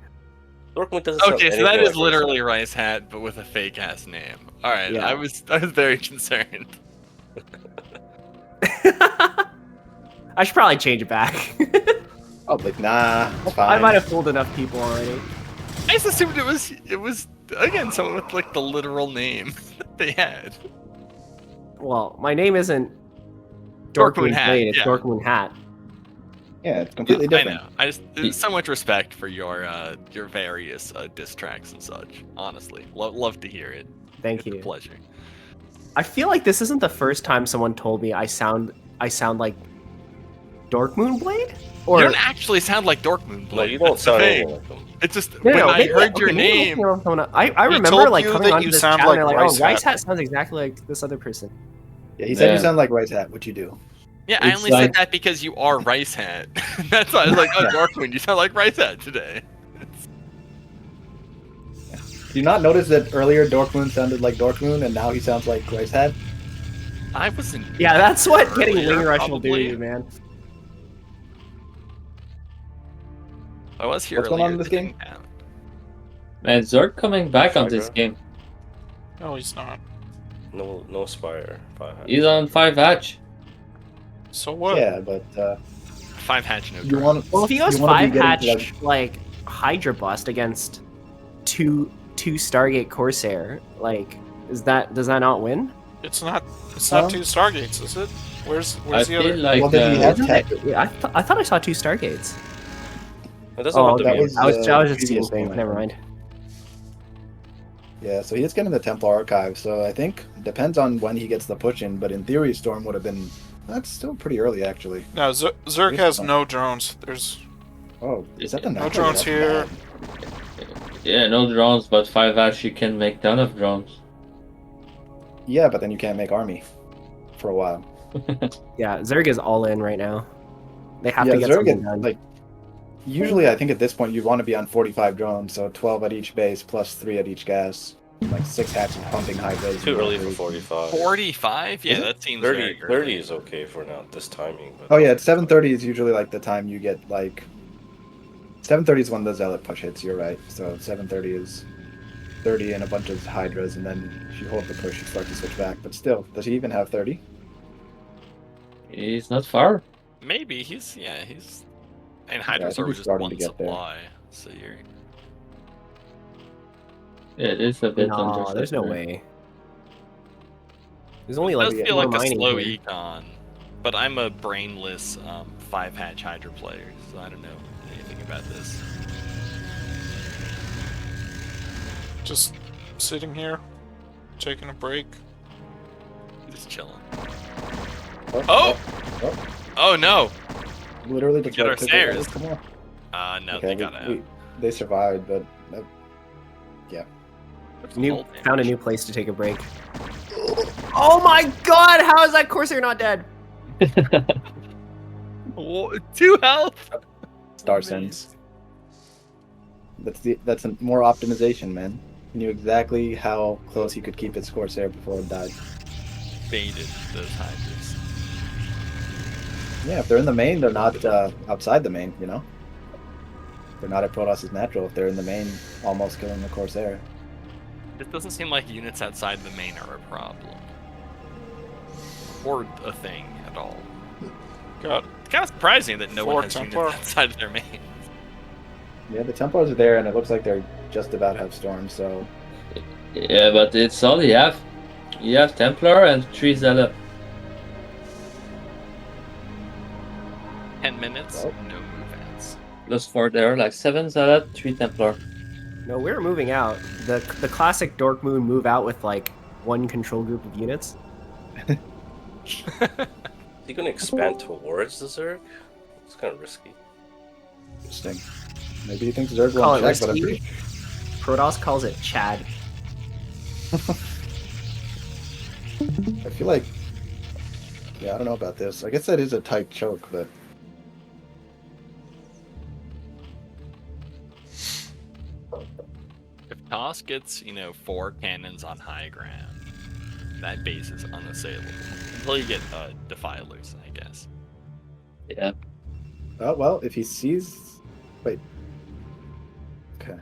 Dorkmoon doesn't sound Okay, so anything that is like literally Rice Hat, but with a fake ass name. All right, Yeah. I was very concerned. I should probably change it back. Probably nah. It's I fine. might have fooled enough people already. I just assumed it was again someone with like the literal name that they had. Well, my name isn't Dorkmoon Dorkmoon Hat, Blade, it's yeah. Dorkmoon Hat. Yeah, it's completely I different. know. I just so much respect for your various diss tracks and such. Honestly, love to hear it. Thank It's a you. pleasure. I feel like this isn't the first time someone told me I sound like Dorkmoon Blade? Or You don't actually sound like Dorkmoon Blade. No, you don't That's the sound thing. anything like them. It's just No, when no, I maybe, heard your okay, maybe I'm name. thinking of someone I He remember told like you coming that onto you this sound channel like and they're like, Rice oh, Rice Hat. Hat sounds exactly like this other person. Yeah, he said you Yeah. sound like Rice Hat. What you do? Yeah, I It's only like- said that because you are Rice Hat. That's why I was like, oh, Yeah. Dorkmoon, you sound like Rice Hat today. Do you not notice that earlier Dorkmoon sounded like Dorkmoon and now he sounds like Rice Hat? I wasn't. Yeah, that's what getting earlier, Wing Rush will do to probably. you, man. I was here What's going on earlier, in this that game? didn't count. Man, Zerg coming back on this Fiverr? game. No, he's not. No Spire. 5 hatch. He's on 5 hatch. So what? Yeah, but 5 hatch, no you drone. want Well, if he goes you wanna be 5 getting hatch to, like Hydra Bust against two Stargate Corsair, like does that not win? It's not. It's not Huh? 2 Stargates, is it? Where's I the feel other? like Well, then he has Isn't tech. it? Yeah, I thought I saw 2 Stargates. It doesn't Oh, have to that be. was- I was just seeing previous things. game, I Never think. mind. Yeah, so he is getting the Templar Archive, so I think depends on when he gets the push in, but in theory Storm would have been that's still pretty early actually. No, Zerg has no drones. There's Oh, is that the no natural? drones That's here. bad. Yeah, no drones, but 5 hatch you can make ton of drones. Yeah, but then you can't make army for a while. Yeah, Zerg is all in right now. They have Yeah, to get Zerg something is, done. like usually I think at this point you'd want to be on 45 drones, so 12 at each base plus 3 at each gas. Like 6 hatches pumping Hydras. Too early for 45. 45? Yeah, Is it? that seems 30, very 30 early. is okay for now, this timing. But Oh yeah, 7:30 is usually like the time you get like 7:30 is when the Zealot push hits, you're right. So 7:30 is 30 and a bunch of Hydras, and then if you hold the push, you start to switch back. But still, does he even have 30? He's not far. Maybe he's and I Hydras think are he's just starting one to get there. supply, so you're. Yeah, it is a bit No, there's no undersaturated. way. There's only It like does feel more like a mining slow here. econ, but I'm a brainless 5 hatch Hydra player, so I don't know anything about this. Just sitting here, taking a break. Just chilling. Oh! Oh no! Literally just Get right our click stairs. it. Come on. No, Okay, they got out. they survived, but yeah. Found a new place to take a break. Oh my god, how is that Corsair not dead? 2 health. Star Sense. That's more optimization, man. He knew exactly how close he could keep its Corsair before it died. Baited those Hydras. Yeah, if they're in the main, they're not outside the main, you know? They're not at Protoss' natural if they're in the main, almost killing the Corsair. It doesn't seem like units outside the main are a problem. Or a thing at all. Got It's kind of surprising that no 4 one has Templar. units outside of their main. Yeah, the Templars are there, and it looks like they're just about have Storm, so... Yeah, but it's all you have. You have Templar and 3 Zealot. 10 minutes, Oh. no move-outs. Plus 4 there, like 7 Zealot, 3 Templar. No, we're moving out. The classic Dorkmoon move out with like one control group of units. is he going to expand towards the Zerg? It's kind of risky. Interesting. Maybe he thinks Zerg Call won't it check, but I'm risky. pretty... Protoss calls it Chad. I feel like... Yeah, I don't know about this. I guess that is a tight choke, but... If Toss gets, 4 cannons on high ground, that base is unassailable. Until you get Defilers, I guess. Yeah. Oh, well, if he sees... Wait. Okay.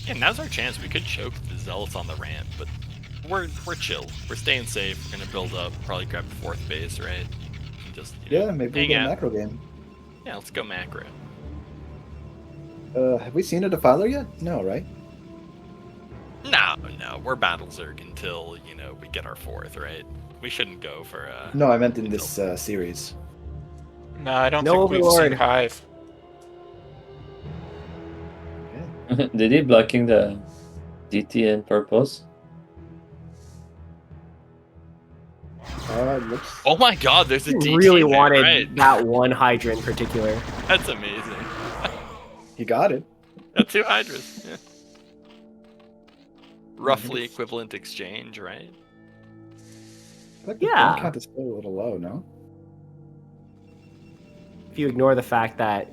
Yeah, now's our chance. We could choke the Zealots on the ramp, but we're chill. We're staying safe. We're gonna build up. Probably grab the 4th base, right? And just Yeah, maybe we hang get a out. macro game. Yeah, let's go macro. Have we seen a Defiler yet? No, right? No, we're Battle Zerg until we get our 4th, right? We shouldn't go for No, I meant in this series. No, I don't No think we've seen Overlord. Hive. Did he blocking the DT in purpose? Looks... Oh my God, there's a He DT really there, wanted right? that one Hydra in particular. That's amazing. He got it. Got 2 Hydras. Yeah. Roughly equivalent exchange, right? I think the Yeah. count is still a little low, no? If you ignore the fact that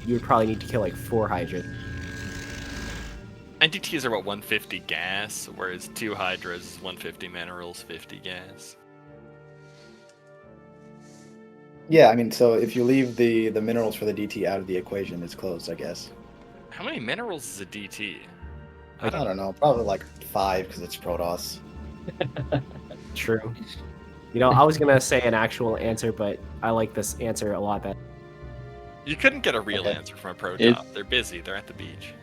you would probably need to kill like 4 Hydras. And DTs are what, 150 gas, whereas 2 Hydras, 150 minerals, 50 gas. Yeah, I mean, so if you leave the minerals for the DT out of the equation, it's close, I guess. How many minerals is a DT? I don't know. Probably like 5 because it's Protoss. True. I was gonna say an actual answer, but I like this answer a lot better. You couldn't get a real answer from a pro top. They're busy. They're at the beach.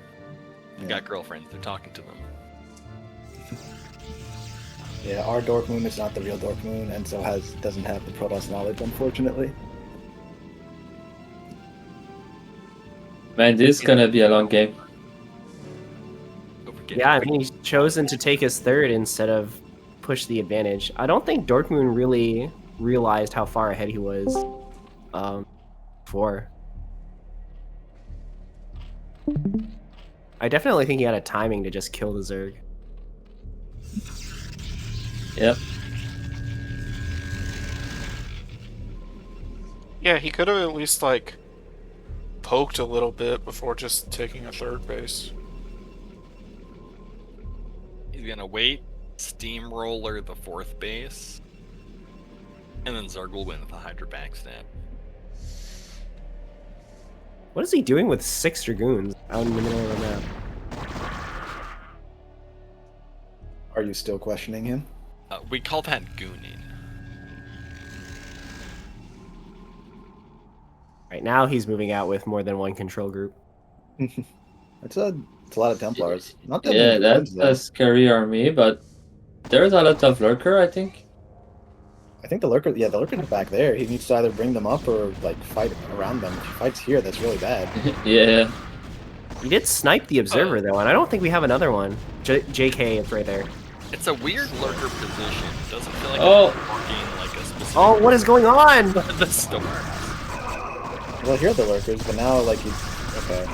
They've got girlfriends. They're talking to them. Yeah, our Dorkmoon is not the real Dorkmoon, and so doesn't have the Protoss knowledge, unfortunately. Man, this is gonna be a long game. Yeah, I mean, he's chosen to take his 3rd instead of push the advantage. I don't think Dorkmoon really realized how far ahead he was before. I definitely think he had a timing to just kill the Zerg. Yep. Yeah, he could have at least, like, poked a little bit before just taking a 3rd base. He's gonna wait, steamroller the 4th base, and then Zerg will win with a Hydra backstab. What is he doing with 6 Dragoons out in the middle of the map? Are you still questioning him? We call that gooning. Right now, he's moving out with more than 1 control group. It's a lot of Templars. Not that Yeah, many drones, that's a scary army, but there's a lot of lurker, I think. I think the lurker, the lurkers are back there. He needs to either bring them up or like fight around them. If he fights here, that's really bad. Yeah. He did snipe the observer though, and I don't think we have another one. JK, it's right there. It's a weird lurker position. It doesn't feel like it's working like a specific. Oh, what is going on? The storm. Well, here are the lurkers, but now like he's okay.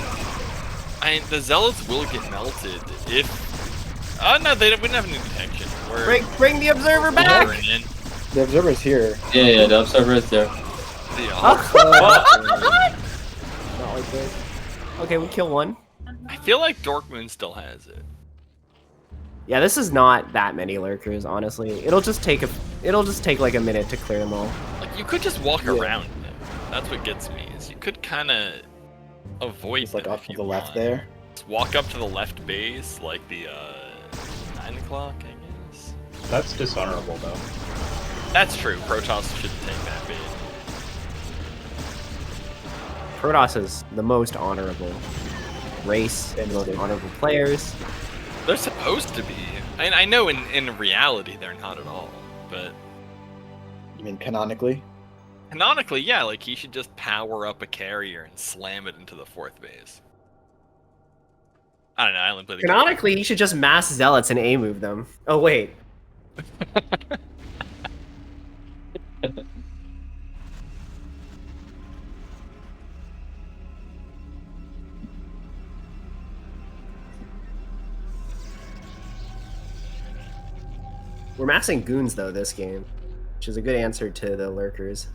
The zealots will get melted if. Oh no, we don't have any detection. Bring the observer back. The observer's here. Yeah, the observer is there. Not like this. Okay, we kill one. I feel like Dorkmoon still has it. Yeah, this is not that many lurkers, honestly. It'll just take like a minute to clear them all. Like you could just walk around them. That's what gets me. Is you could kind of avoid Just like them off if to you the left want. there. Just walk up to the left base, like the 9 o'clock, I guess. That's dishonorable, though. That's true. Protoss shouldn't take that bait. Protoss is the most honorable race and most honorable players. They're supposed to be. I know in reality they're not at all, but You mean canonically? canonically, yeah, like he should just power up a carrier and slam it into the 4th base. I don't know, I only played the Canonically, you should just mass zealots and A-move them. Oh, wait. We're massing goons, though, this game, which is a good answer to the lurkers.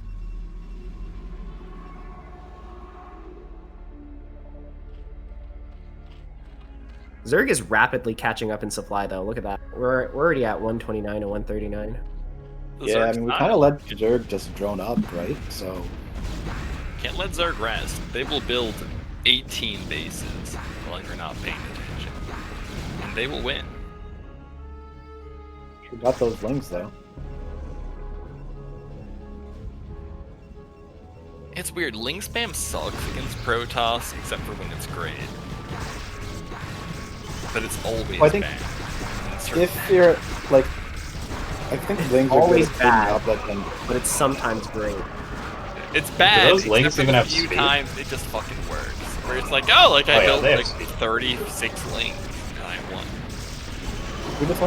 Zerg is rapidly catching up in supply, though. Look at that. We're already at 129 and 139. Yeah, I mean, we kind of let Zerg just drone up, right? So Can't let Zerg rest. They will build 18 bases while you're not paying attention, and they will win. We got those links though. It's weird. Link spam sucks against Protoss, except for when it's great. But it's always Well, I think bad. if you're like, I think links are Always good at bad. up that thing. But it's sometimes great. It's bad. those links except even for have a few speed? times it just fucking works. Where it's like, oh, like I Oh, yeah, built they have like speed. 36 links and I won.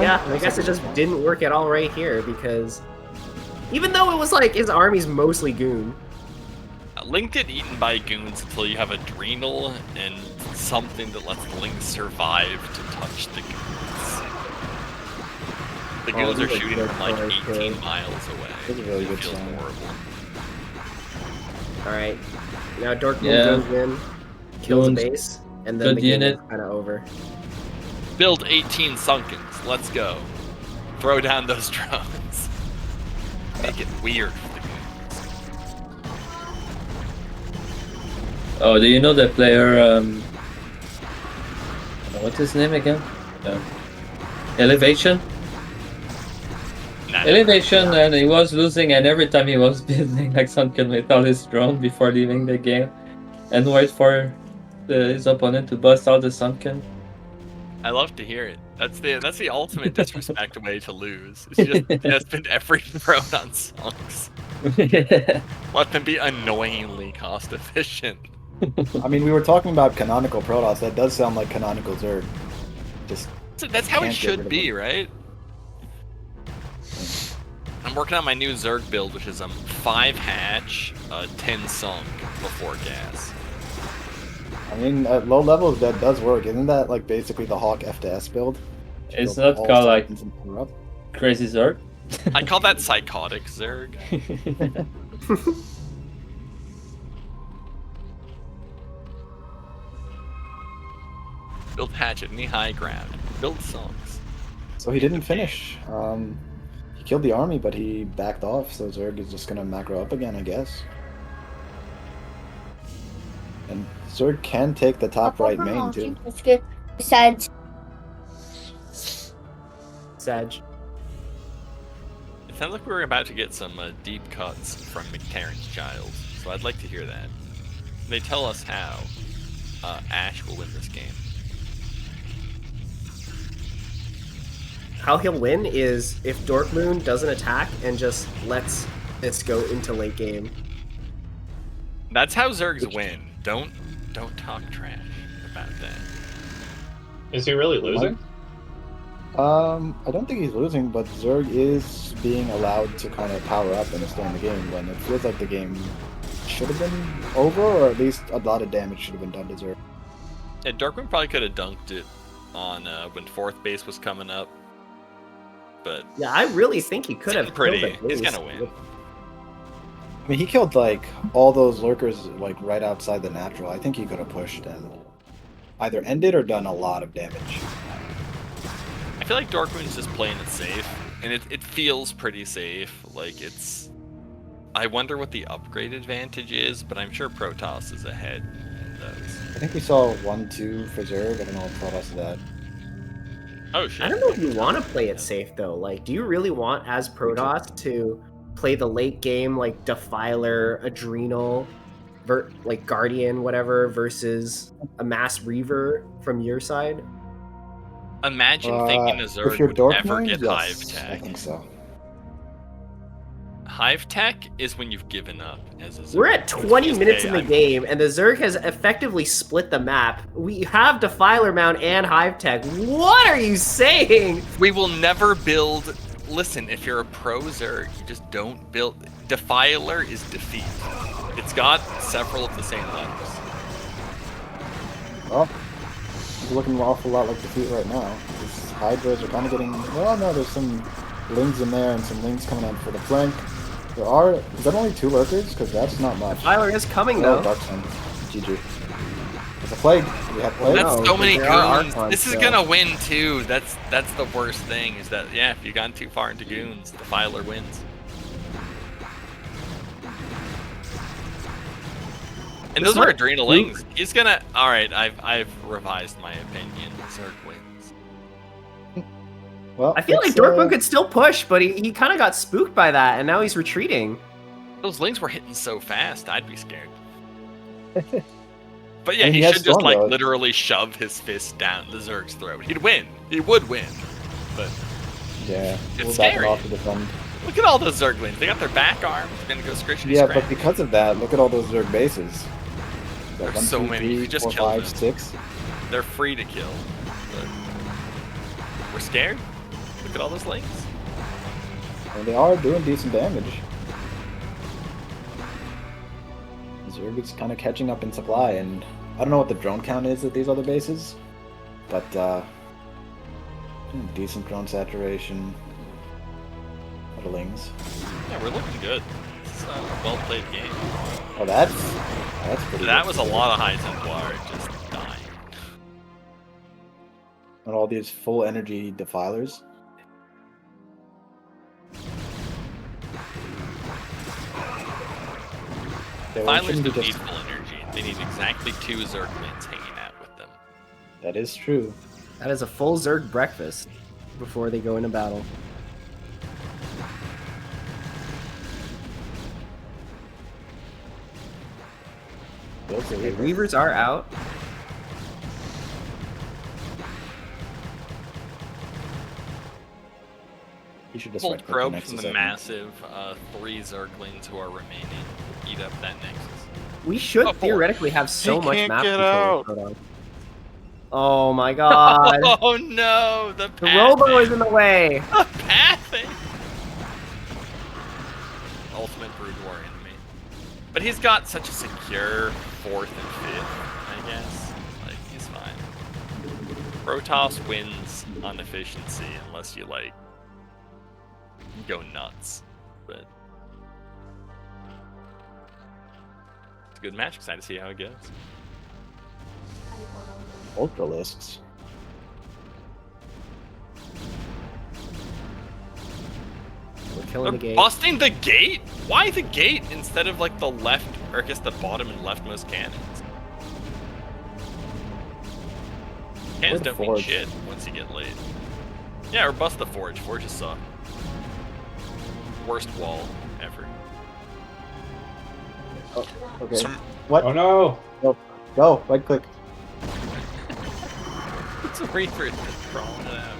Yeah, I guess it just didn't work at all right here because even though it was like his army's mostly goon. Link get eaten by goons until you have Adrenal and something that lets Link survive to touch the goons. The goons are these are shooting good from like cars, 18 too. miles away. Those are really It good feels signs. horrible. Alright. Now Dorkmoon Yeah. goes in, kills a Goons. base, and then Good the game unit. is kinda over. Build 18 Sunkens. Let's go. Throw down those drones. Make it weird for the goons. Oh, do you know the player? What's his name again? Elevation. Nah, Elevation, and he was losing, and every time he was building like something with all his drone before leaving the game, and wait for his opponent to bust all the sunken. I love to hear it. That's the ultimate disrespect way to lose. It's just spend every drone on songs. Let them be annoyingly cost efficient. I mean, we were talking about canonical Protoss. That does sound like canonical Zerg. Just So that's how it can't get rid should of be, them. right? I'm working on my new Zerg build, which is 5 hatch, 10 sunk before gas. I mean, at low levels, that does work. Isn't that like basically the Hawk FTS build? It's Build not all called like Titans and power up. Crazy Zerg. I call that psychotic Zerg. Build hatch at any high ground. Build songs. So he didn't finish. He killed the army, but he backed off. So Zerg is just gonna macro up again, I guess. And Zerg can take the top right main too. Besides, Sag. It sounds like we were about to get some deep cuts from McTarren's Child, so I'd like to hear that. They tell us how Ash will win this game. How he'll win is if Dorkmoon doesn't attack and just lets this go into late game. That's how Zergs win. Don't talk trash about that. Is he really losing? I don't think he's losing, but Zerg is being allowed to kind of power up and stay in the game when it feels like the game should have been over, or at least a lot of damage should have been done to Zerg. Yeah, Dorkmoon probably could have dunked it on when 4th base was coming up, but Yeah, I really think he could have pretty. killed the He's base. gonna win. I mean, he killed like all those lurkers like right outside the natural. I think he could have pushed and either ended or done a lot of damage. I feel like Dorkmoon's just playing it safe, and it feels pretty safe. Like it's. I wonder what the upgrade advantage is, but I'm sure Protoss is ahead in those. I think we saw 1-2 for Zerg. I don't know what Protoss is at. Oh shit! I don't know if you want to play it safe though. Like, do you really want as Protoss to play the late game like Defiler, Adrenal, like Guardian, whatever, versus a Mass Reaver from your side? Imagine thinking a If Zerg you're would ever Dorkmoon, get yes, Hive I Tech. think so. Hive Tech is when you've given up as a Zerg. We're at 20 Just, minutes hey, in the I'm- game, and the Zerg has effectively split the map. We have Defiler Mount and Hive Tech. What are you saying? We will never build. Listen, if you're a pro Zerg, you just don't build. Defiler is defeat. It's got several of the same letters. Well, it's looking an awful lot like defeat right now. These Hydras are kind of getting. Well, no, there's some Lings in there and some Lings coming in for the flank. There are. Is that only 2 lurkers? Because that's not much. Defiler is coming Oh, though. Dark Sun. GG. There's a plague. We have plague. That's No, so many there are goons. Archons, This is so- gonna win too. That's the worst thing is that yeah, if you gone too far into goons, Defiler wins. And those are adrenalings. He's gonna. All right, I've revised my opinion. Zerg wins. Well, I feel like Dorkmoon could still push, but he kind of got spooked by that, and now he's retreating. Those lings were hitting so fast, I'd be scared. But yeah, I mean, he he has should just Storm like Mode. literally shove his fist down the Zerg's throat. He'd win. He would win. But Yeah, it's we'll back it scary. off to defend. Look at all those Zerglings. They got their back arms. They're gonna go scratchity Yeah, scratch. but because of that, look at all those Zerg bases. There's One, so two, many. You three, could just 4, kill 5, them. 6. They're free to kill. But we're scared. Look at all those lings. And they are doing decent damage. Zerg is kind of catching up in supply, and I don't know what the drone count is at these other bases, but decent drone saturation. Lings. Yeah, we're looking good. It's a well-played game. Oh, that's pretty. That good was to a see. lot of high Templar just dying. And all these full energy defilers. Yeah, well, it Defilers shouldn't be don't need just- full energy. They need exactly 2 Zerglings hanging out with them. That is true. That is a full Zerg breakfast before they go into battle. Okay, Reavers are out. You should just Hold right click probe next from the second. massive 3 Zerglings who are remaining. Eat up that Nexus. We should Oh, theoretically have so He much can't map get control. out. with Proton. Oh my god. Oh no! The Robo is in the way. The pathing! Ultimate Brood War enemy. But he's got such a secure 4th and 5th, I guess. Like, he's fine. Protoss wins on efficiency unless you, like, go nuts. But it's a good match. Excited to see how it goes. Ultralisks. We're killing the They're gate. busting the gate? Why the gate instead of like the left, or I guess the bottom and leftmost cannons? Cannons the don't mean forge? shit once you get late. Yeah, or bust the forge. Forges suck. Worst wall ever. Oh, okay. Some- What? Oh no! Go. Right click. It's a Reaper just crawling it out.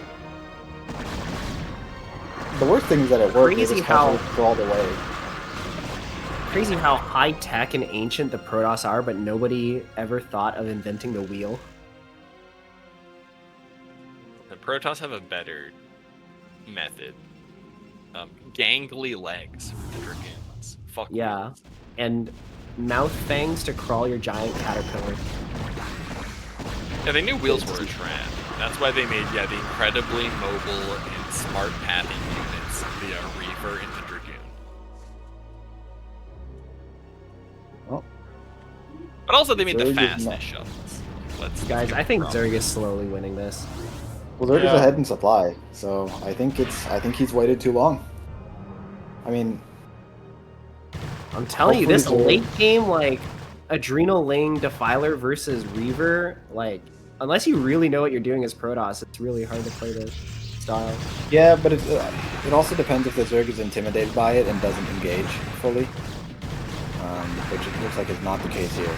The worst thing is that it worked. Crazy It just how- crawled away. Crazy how high tech and ancient the Protoss are, but nobody ever thought of inventing the wheel. The Protoss have a better method. Gangly legs for the Dragoons. Fuck Yeah. wheels. And mouth fangs to crawl your giant caterpillar. Yeah, they knew wheels were a trap. That's why they made, the incredibly mobile and smart pathing units, the Reaver and the Dragoon. Well, But also they made the Zerg is fastest not- shuttles. Let's Guys, give I it think a Zerg is slowly winning this. well, Zerg is Yeah. ahead in supply, so I think he's waited too long. I mean, I'm telling you, this Hopefully late game, like, Adrenal Ling Defiler versus Reaver, like, unless you really know what you're doing as Protoss, it's really hard to play this style. yeah, but it also depends if the Zerg is intimidated by it and doesn't engage fully, which it looks like is not the case here.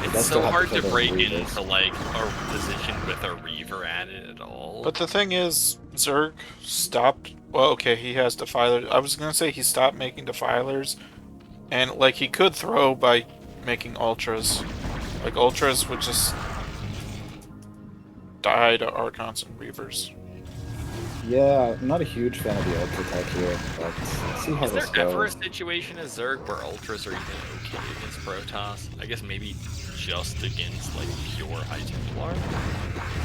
It's does so still have to hard kill to those break Reavers. into like a position with a Reaver at it at all. But the thing is, Zerg stopped. Well, okay, he has defilers. I was gonna say he stopped making defilers, and like he could throw by making ultras. Like ultras would just die to Archons and Reavers. Yeah, I'm not a huge fan of the Ultra Tech here, but let's see how Is there this ever a goes. situation as Zerg where Ultras are even okay against Protoss? I guess maybe just against like pure High Templar?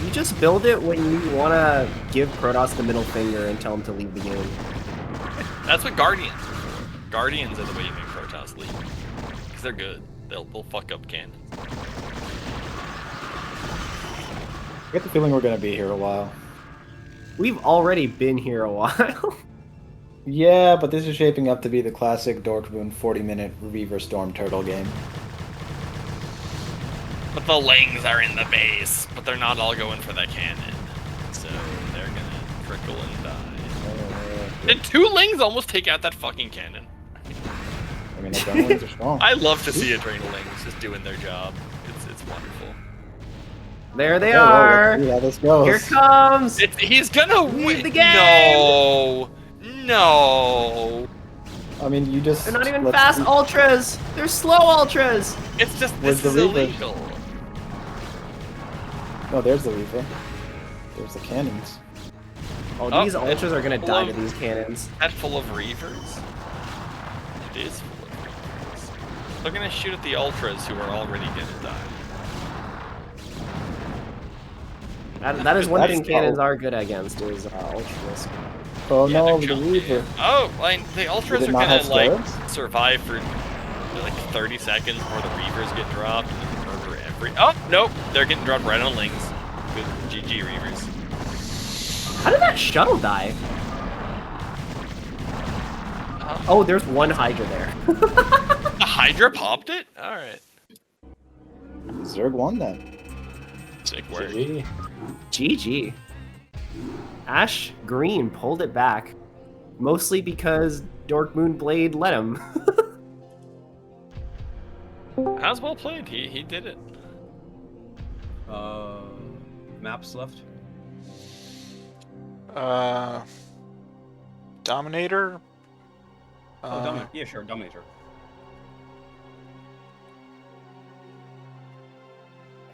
You just build it when you want to give Protoss the middle finger and tell him to leave the game. That's what Guardians are for. Guardians are the way you make Protoss leave. Because they're good. They'll fuck up cannons. I get the feeling we're gonna be here a while. We've already been here a while. Yeah, but this is shaping up to be the classic Dorkmoon 40-minute Reaver Storm Turtle game. But the Lings are in the base, but they're not all going for the cannon. So they're gonna trickle and die. Did 2 Lings almost take out that fucking cannon? I mean, adrenalines are strong. I love to see Adrenalings just doing their job. It's wonderful. There they Well, are. let's see how this goes. Here comes. He's gonna Lead win. the game. No. I mean, you just. They're not even let's fast see- ultras. They're slow ultras. It's just Where's this the is Reaper? illegal. No, there's the Reaper. There's the cannons. Oh, Oh, these ultras are gonna full die of- to these cannons. That full of Reavers? It is full of Reavers. They're gonna shoot at the ultras who are already gonna die. That is one That's thing cannons how- are good against is ultras. Oh Yeah, no, they're the jumping. Reaper. Oh, like the ultras Did it are not gonna have like scarabs? survive for like 30 seconds before the Reavers get dropped and then murder every. Oh nope, they're getting dropped right on Lings. Good GG Reavers. How did that shuttle die? Oh, there's one Hydra there. The Hydra popped it. All right, Zerg won that. sick work. GG. GG. Ash.Green pulled it back, mostly because Dorkmoon Blade let him. How's well played. He did it. Maps left. Dominator. Dominator. Yeah, sure, Dominator.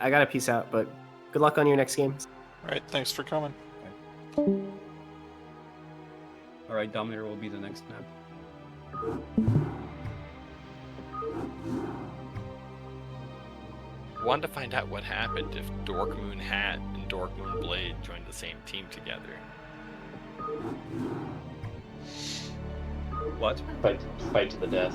I gotta peace out, but good luck on your next game. All right, thanks for coming. All right, Dominator will be the next map. Wanted to find out what happened if Dorkmoon Hat and Dorkmoon Blade joined the same team together. What? Fight to the death.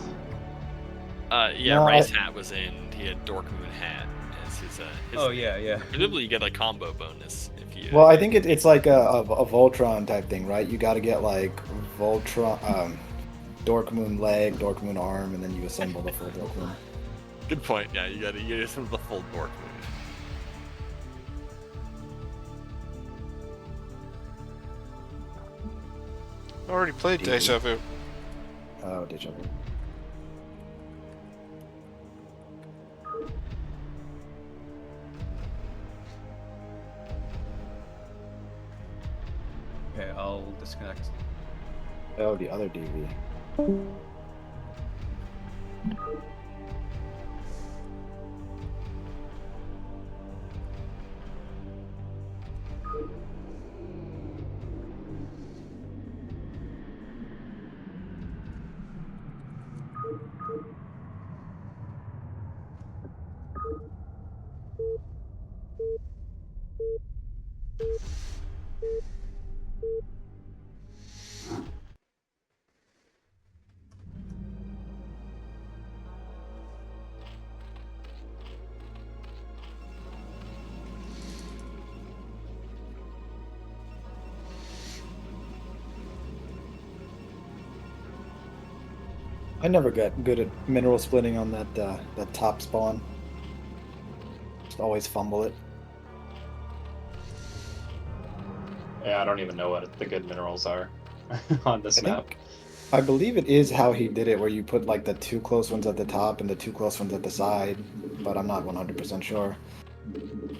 Yeah, No, Rice Hat was in. He had Dorkmoon Hat as his. Oh yeah, yeah. Presumably, you get a combo bonus if you. Well, I think it's like a Voltron type thing, right? You got to get like Voltron, Dorkmoon leg, Dorkmoon arm, and then you assemble the full Dorkmoon. Good point. Yeah, you gotta use the full Dorkmoon. Already played Deja Vu. Oh, Deja Vu. Okay, I'll disconnect. Oh, the other DV. I never got good at mineral splitting on that top spawn. Just always fumble it. Yeah, I don't even know what the good minerals are on this map. I believe it is how he did it, where you put like the 2 close ones at the top and the 2 close ones at the side, but I'm not 100% sure.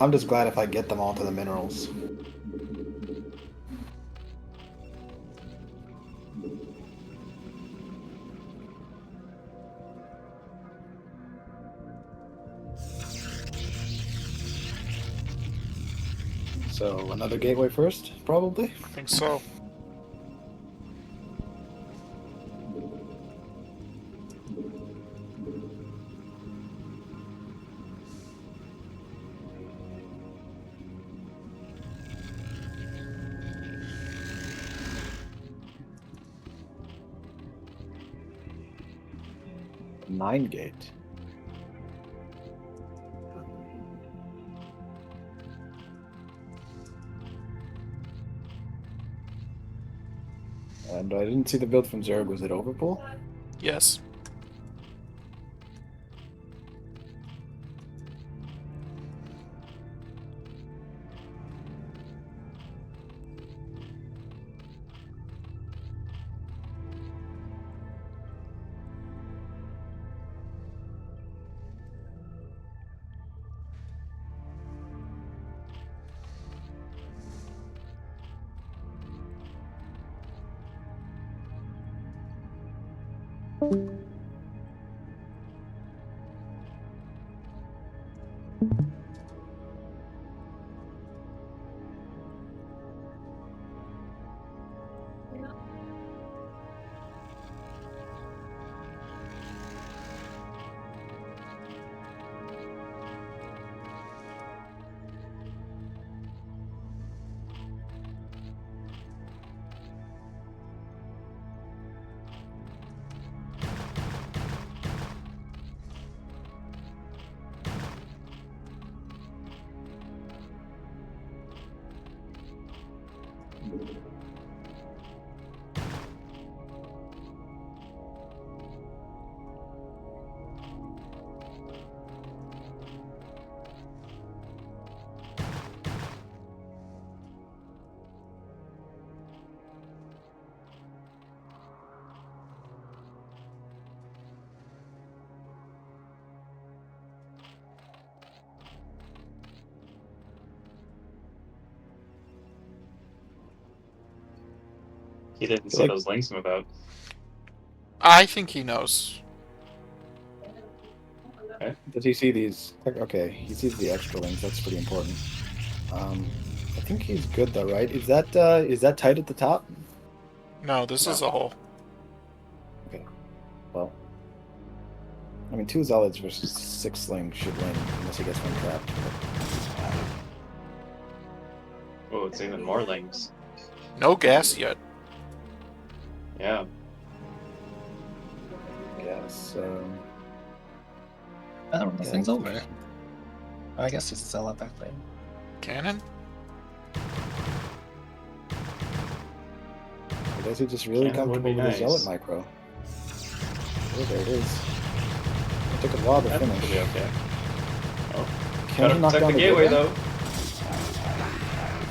I'm just glad if I get them all to the minerals. So another gateway first, probably. I think so. Nine gate. And I didn't see the build from Zerg. Was it Overpull? Yes. He didn't see Like- those links move out. I think he knows. Does he see these? Okay, he sees the extra links. That's pretty important. I think he's good though, right? Is that tight at the top? No, this is a hole. Okay. Well, I mean, 2 zealots versus 6 slings should win unless he gets one trapped. Oh, it's even more links. No gas yet. Yeah. Yes. Oh, this Yeah, thing's that's over. interesting. I guess just sell out that thing. Cannon? I guess he's just really Cannon would comfortable be with his zealot nice. micro. Oh, there it is. It took a while to That finish. should be okay. Oh, Can gotta he knock protect down the the gateway gateway? though.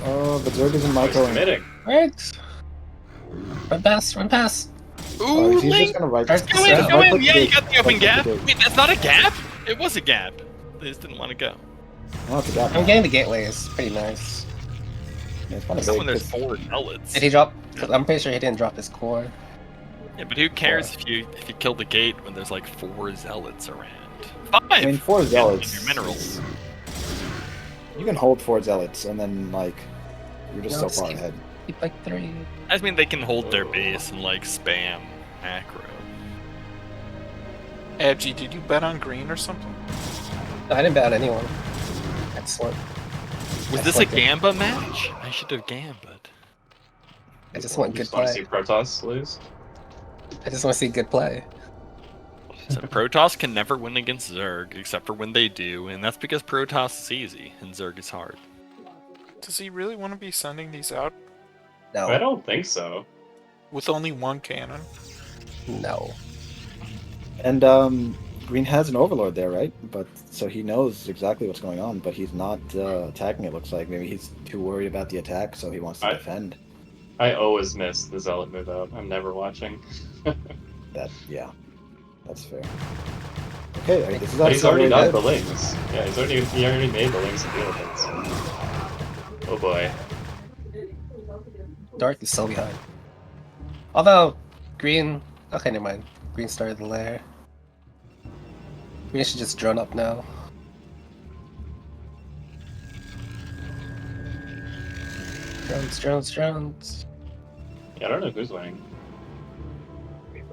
Oh, but Zerg is in Oh, he's micro. committing. Right. Run past, run past. Ooh, He's just gonna right. Starts Go to in, sell. go right in! click Yeah, the you gate. got the open Right click gap! the gate. Wait, that's not a gap? It was a gap. They just didn't want to go. Oh, it's a gap. I'm getting the gateway. It's pretty nice. Yeah, it's kind of Not big. when there's 'cause- 4 zealots. Did he drop? I'm pretty sure he didn't drop his core. Yeah, but who cares if you kill the gate when there's like 4 zealots around? 5! I mean, 4 in zealots. your minerals. You can hold 4 zealots, and then like you're just No, so far Steve. ahead. Keep like 3. I mean, they can hold their base and like spam macro. Edgy, did you bet on green or something? No, I didn't bet on anyone. Excellent. Was this a Excellent game. Gamba match? I should have Gamba'd. I just want You good just want to see play. Protoss lose? I just want to see good play. So Protoss can never win against Zerg, except for when they do, and that's because Protoss is easy and Zerg is hard. Does he really want to be sending these out No. I don't think so. with only 1 cannon? No. And Green has an overlord there, right? But so he knows exactly what's going on, but he's not attacking. It looks like maybe he's too worried about the attack, so he wants to defend. I always miss the zealot move out. I'm never watching. Yeah, that's fair. Okay, this is But he's already accelerated. got the links. Yeah, he already made the links and deal with it. So. Oh boy. Dark is so behind. Although, Green... Okay, never mind. Green started the lair. Green should just drone up now. Drones. Yeah, I don't know who's winning.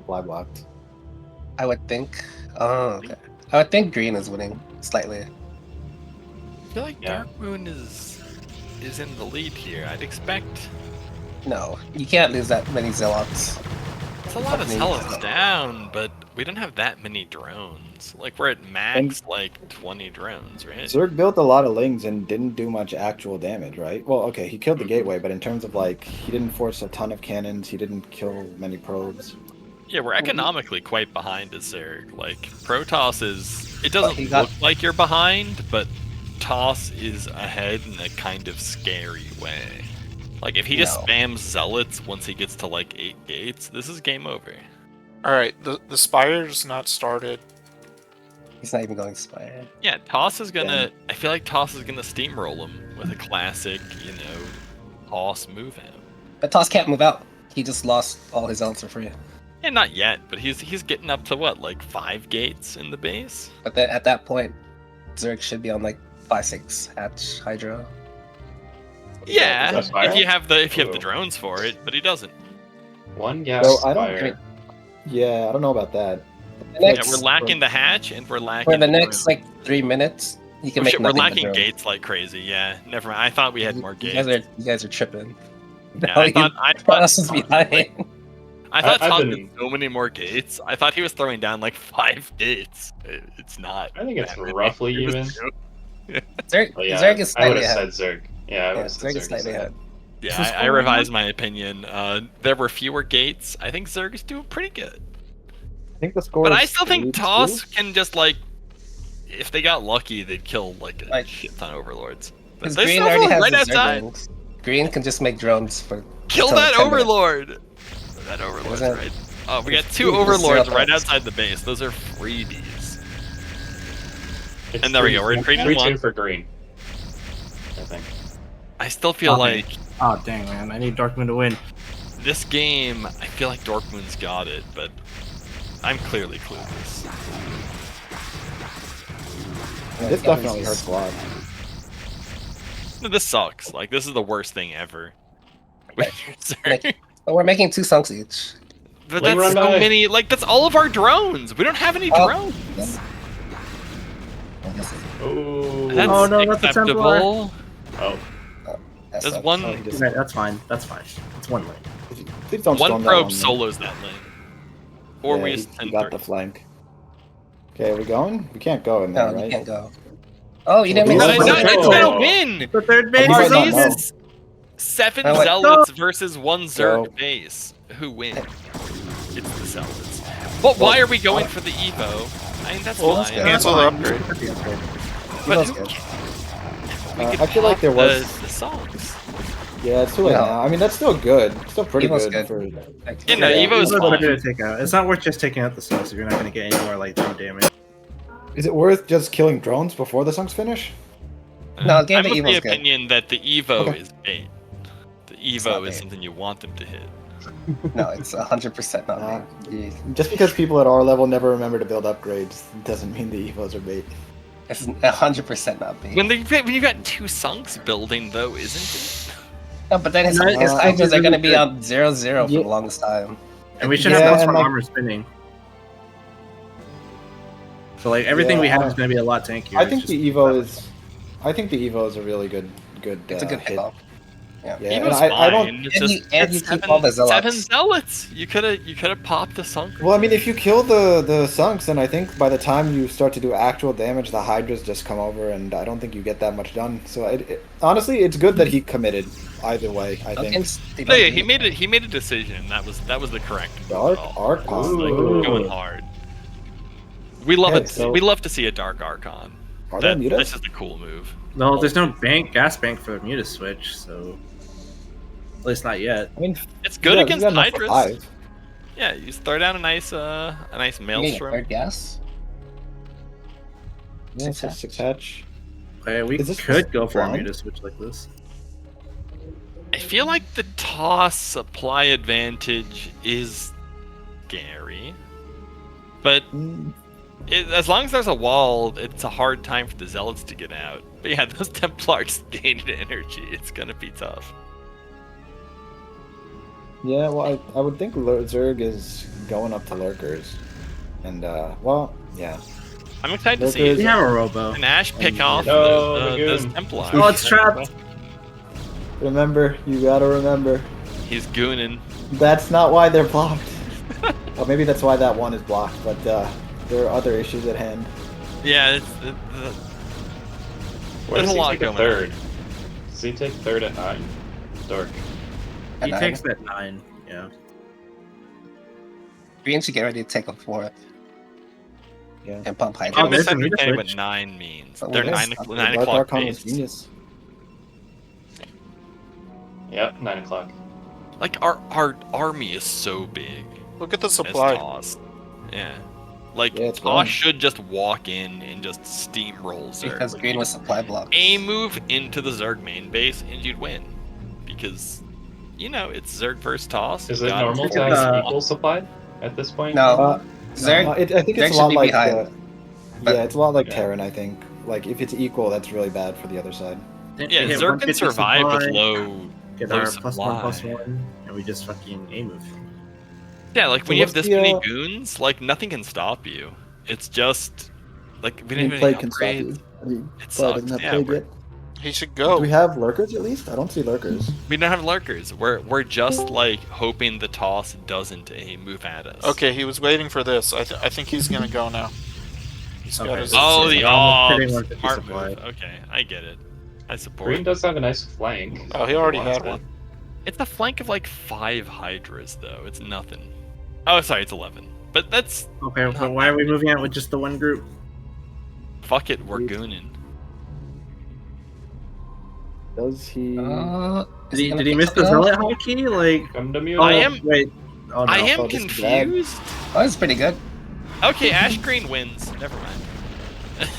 Fly blocked. I would think... Oh, okay. I would think Green is winning, slightly. I feel like Yeah. Dorkmoon is in the lead here. I'd expect No, you can't lose that many Zealots. it's a lot of Fucking zealots idiot. down, but we don't have that many drones. Like we're at max like 20 drones, right? Zerg built a lot of lings and didn't do much actual damage, right? Well, okay, he killed the gateway, but in terms of like, he didn't force a ton of cannons, he didn't kill many probes. Yeah, we're economically quite behind as Zerg. Like Protoss is, it doesn't he got- look like you're behind, but Toss is ahead in a kind of scary way. Like if he just No. spams zealots once he gets to like 8 gates, this is game over. Alright, the Spire's not started. He's not even going Spire. Yeah, Toss is gonna. I feel like Toss is gonna steamroll him with a classic, Toss move out. But Toss can't move out. He just lost all his Zealots for free. And not yet, but he's getting up to what, like 5 gates in the base? But then at that point, Zerg should be on like 5-6 hatch Hydra. Yeah, that fire? if you have the Ooh. drones for it, but he doesn't. One gas So I don't- fire. Yeah, I don't know about that. The Yeah, next, we're lacking the hatch and we're lacking for the the next drones. like 3 minutes, you can Oh make shit, we're nothing but lacking drones. gates like crazy. Yeah, never mind. I thought we had more You gates. guys are tripping. Yeah, No, I thought Protoss is behind. I thought I've Todd been- had so many more gates. I thought he was throwing down like 5 gates. It's not. I think it's that many. roughly It was even. 2. Zerg, But yeah, Zerg is I would slightly have ahead. said Zerg. Yeah, I would have said Zerg is slightly ahead. Yeah, I revised my opinion. There were fewer gates. I think Zerg is doing pretty good. I think the score But is I still think 3-2. Toss can just like, if they got lucky, they'd kill like a Like- shit ton of overlords. But Because there's Green several already has right the outside. Zerglings. Green can just make drones for Kill until that 10 minutes. overlord. That overlord's Isn't- right. Oh, we got 2 Zero overlords right threats. outside the base. Those are freebies. It's And there we go, we're in 3-2 1. for green. I think. I still feel like Oh dang, man! I need Dorkmoon to win. this game. I feel like Dorkmoon's got it, but I'm clearly clueless. This definitely hurts a lot. No, this sucks. Like this is the worst thing ever. Sorry. But we're making 2 songs each. But Link that's run so by. many. Like that's all of our drones. We don't have any Oh. drones. Oh. That's Oh, no, that's a Templar. acceptable. Oh. That's There's not- one Oh, he just- Right, that's fine. That's fine. It's one lane. Please don't one storm that probe one, man. solos that lane. Or Yeah, we he just send got third. the flank. Okay, are we going? We can't go in there, No, right? you can't go. Oh, you didn't Well, make No, he's no, not- it's Oh. gonna win. The third base He might is not easy. know. 7 Oh, wait. zealots versus 1 Zerg Go. base. Who wins? It's the zealots. But why are we going for the Evo? I mean, that's Well, fine. Cancel the upgrade. But Evo's who good. we could I feel like pop there was- the songs. Yeah, it's too late No. now. I mean, that's still good. Still pretty Evo's good, good. for. Yeah, no, Yeah, Evo's Evo's better fine. to take out. It's not worth just taking out the cells if you're not going to get any more like drone damage. Is it worth just killing drones before the songs finish? No, game I'm the of the Evo's good. opinion that the Evo Okay. is bait. The not Evo is bait. something you want them to hit. No, it's 100% not Nah. me. Just because people at our level never remember to build upgrades doesn't mean the evos are bait. It's 100% not me. When you got 2 sunks building though, isn't No, but then his No, hydras it's are going to really be good. on 0-0 for Yeah. the longest time. And we should Yeah, have most and, more like- armor spinning. So like everything Yeah, we have I- is going to be a lot tankier. I It's think just- the evo is. I think the evo is a really good. It's a good hit. pickup. Yeah. Yeah, it? and Evo's I don't. fine. It's And just and you it's keep all the zealots. 7 zealots. You could have popped the sunk. Well, I mean, if you kill the sunks, then I think by the time you start to do actual damage, the hydras just come over, and I don't think you get that much done. So honestly, it's good that he committed. Either way, I think. Against the No, yeah, he made it. He made a decision. That was the correct. Dark call. Archon. Like, Ooh. going hard. We love Okay, it. so- We love to see a dark Archon. Are there mutas? That's just a cool move. No, there's no gas bank for the Muta switch, so at least not yet. I mean, It's good yeah, against you got enough for Hydras. 5. Yeah, you just throw down a nice You need a maelstrom. third gas? Yeah, it's a 6 hatch. Okay, we Is this could go for a blind? Muta switch like this. I feel like the toss supply advantage is scary, but Mm, as long as there's a wall, it's a hard time for the zealots to get out. But yeah, those Templars gain energy. It's gonna be tough. Yeah, well, I would think Zerg is going up to lurkers, and well, yeah. I'm excited to see Lurkers- We have a robo. an Ash pick off No, those Lagoon. Templars. Oh, it's trapped. Remember, you gotta remember. He's gooning. That's not why they're blocked. Well, maybe that's why that one is blocked, but there are other issues at hand. Yeah, it's, Why there's does a he lot take going third? Does he take third at 9? Dork. He And takes that 9. Yeah. Green should get ready to take a 4th Yeah. and pump I Hydra. can there's a Muta misunderstand what switch. 9 means. Oh, They're it is. 9 Dark o'clock Archon is base. genius. Yep, 9 o'clock. Like our army is so big. Look at the As supply. Toss. Yeah. Like Yeah, it's Toss growing. should just walk in and just steamroll Zerg. Because Like, Green you was just supply blocked. a move into the Zerg main base and you'd win. Because it's Zerg versus Toss. Is you it got normal to Uh, have equal supply? at this point? No, Zerg. I think Zerg it's a should lot be like behind. yeah, it's a lot like Yeah. Terran. I think like if it's equal, that's really bad for the other side. Then Yeah, we hit Zerg can 150 survive with supply, low get low our supply. +1/+1, and we just fucking A-move. Yeah, like So when you have what's this the, many goons, like nothing can stop you. It's just like we I didn't mean, have any plague can stop upgrades. you. I mean, It Plague doesn't sucks. have Yeah, plague yet. He should Do go. we have lurkers at least? I don't see lurkers. we don't have lurkers. We're just like hoping the toss doesn't move at us. Okay, he was waiting for this. I think he's gonna go now. He's got Okay, his. Oh, so the we're almost hitting obs. 150 Smart supply. move. Okay, I get it. I support. Green does have a nice flank. Oh, he already had one. It's a flank of like 5 Hydras, though. It's nothing. Oh, sorry, it's 11. But that's Okay, but why are we moving out with just the one group? fuck it. We're gooning. Does he? Did he miss the zealot hotkey? Like, Come to mute. I am. wait. Oh, no. I am Oh, this is bad. confused. Oh, that's pretty good. Okay, Ash.Green wins. Never mind.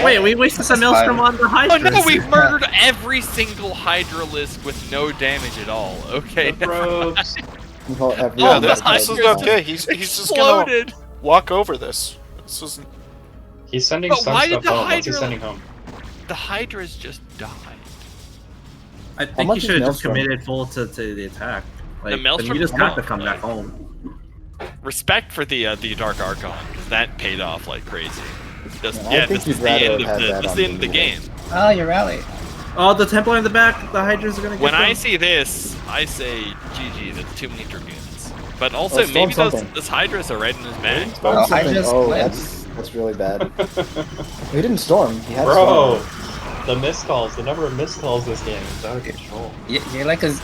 Wait, we wasted some That's maelstrom fine. on the Oh Hydra. no, we've murdered every single Hydra list with no damage at all. Okay. The probes. Well, Yeah, everyone this has is plague. okay. He's just gonna Exploded. walk over this. This isn't. He's sending But some why did stuff the home. What's he Hydra- sending home? The Hydras just died. I How think much you is should have just Maelstrom? committed full to the attack. Like, the Maelstrom Muta's is got to not, come back like- home. Respect for the Dark Archon, because that paid off like crazy. Just, Yeah, I yeah, think this is you'd the rather end have of had that this is on the end of the the game. Oh, you rally. Oh, the Templar in the back, the Hydras are gonna get When I them. see this, I say GG. That's too many Dragoons. But also, Oh, storm maybe something. those Hydras are right in his bag. Storm Oh, something. Hydra's Oh, win. that's really bad. He didn't storm. He had Bro, storm. the miscalls, the number of miscalls this game is out of control. You're like a.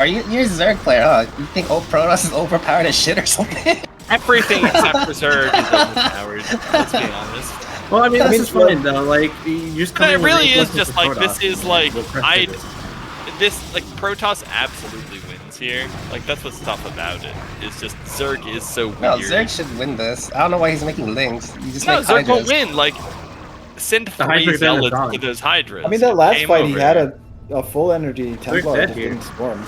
You're a Zerg player, huh? You think old Protoss is overpowered as shit or something? Everything except for Zerg is overpowered. Let's be honest. Well, I mean, this mean, is fine though. Like, you just come But it in with really eight is lessons just of like Protoss, this is and like we'll crush I. it. This like Protoss absolutely wins here. Like that's what's tough about it. It's just Zerg is so weird. No, Zerg should win this. I don't know why he's making links. You just No, make Zerg won't Hydras. win. Like send The 3 Hydra then is zealots gone. to those Hydras. I mean, that last Game fight he over. had a full energy Templar dead that here. didn't storm.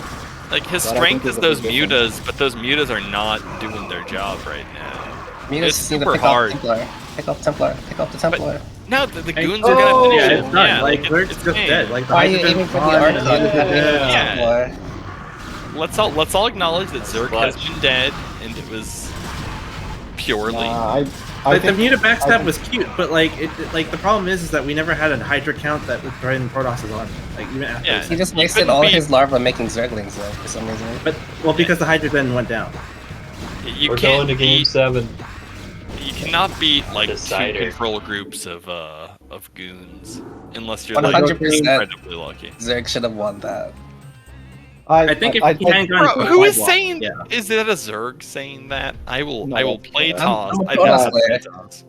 Like his That I strength think is is a those big difference. mutas, but those mutas are not doing their job right now. Mutas It's just need to super pick hard. up Templar. Pick up Templar. Pick up the Templar. No, the Hey, goons are gonna finish yeah, it. it's done. Yeah, like, it's Zerg's just insane. dead. Like, the Why are you Hydra's aiming for the gone, Archon? and the Mutas are dead. Yeah. Templar. Let's all acknowledge that Zerg has Clutch. been dead, and it was purely. I Like, the think, Muta I backstab think- was cute, but like, like the problem is that we never had a Hydra count that was throwing Protoss on. Like, even after. Yeah. He just You wasted couldn't all of beat- his larva making Zerglings though, for some reason. But well, because the Hydra then went down. You We're can't going to game beat. 7. You cannot beat like Decider. 2 control groups of goons unless you're 100% incredibly lucky. Zerg should have won that. I think if he hadn't gone Bro, for who the is block, saying? yeah. Is that a Zerg saying that? I will No, play I'm- toss. I'm a I'd Protoss have to play player. toss.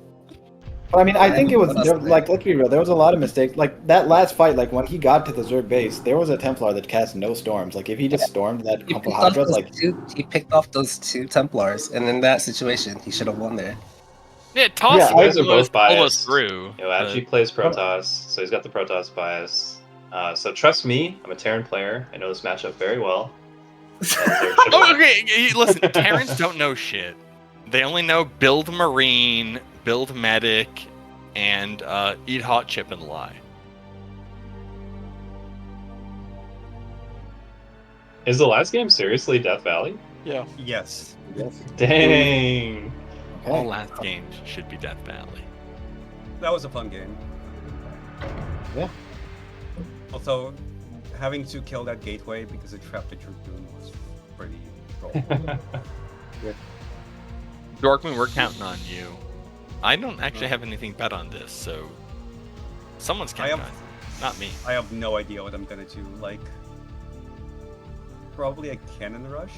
But I mean, I think it was What there, else? like let's be real. There was a lot of mistakes. Like that last fight, like when he got to the Zerg base, there was a Templar that cast no storms. Like if he just stormed that He couple picked, off Hydras, those like he picked off those 2 Templars, and in that situation, he should have won there. Yeah, toss Yeah, You guys are almost, both biased. almost through. You know, Ash plays Protoss, so he's got the Protoss bias. So trust me, I'm a Terran player. I know this matchup very well. Oh, okay. Listen, Terrans don't know shit. They only know build Marine, build Medic, and eat hot chip and lie. Is the last game seriously Death Valley? Yeah. Yes. Dang. All okay. last games should be Death Valley. That was a fun game. Yeah. Also, having to kill that gateway because it trapped the Dragoon was pretty roll. Dorkmoon, we're counting on you. I don't actually have anything bet on this, so someone's counting on you, not me. I have no idea what I'm gonna do. Like, probably a cannon rush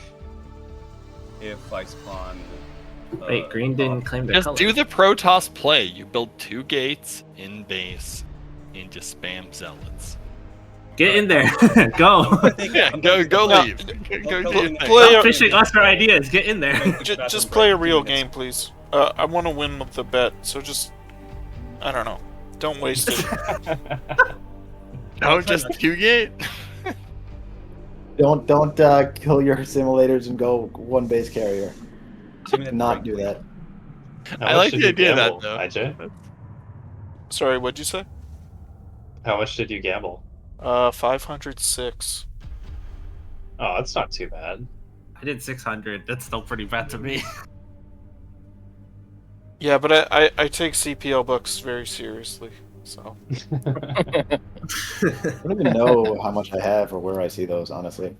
if I spawn. Wait, Green didn't claim the Just color. do the Protoss play. You build 2 gates in base and just spam zealots. Get in there. Go. Yeah, go leave. Go do your thing. Play Stop a, fishing us for ideas. Get in there. just play a real game, please. I want to win with the bet, so just I don't know. Don't waste it. No, just 2 gate. Don't kill your simulators and go one base carrier. 2-minute Not break, do that. How I much like did the you idea of that gamble, though. IJ? Sorry, what'd you say? How much did you gamble? 506. Oh, that's not too bad. I did 600. That's still pretty bad to me. Yeah, but I take CPL books very seriously, so. I don't even know how much I have or where I see those, honestly.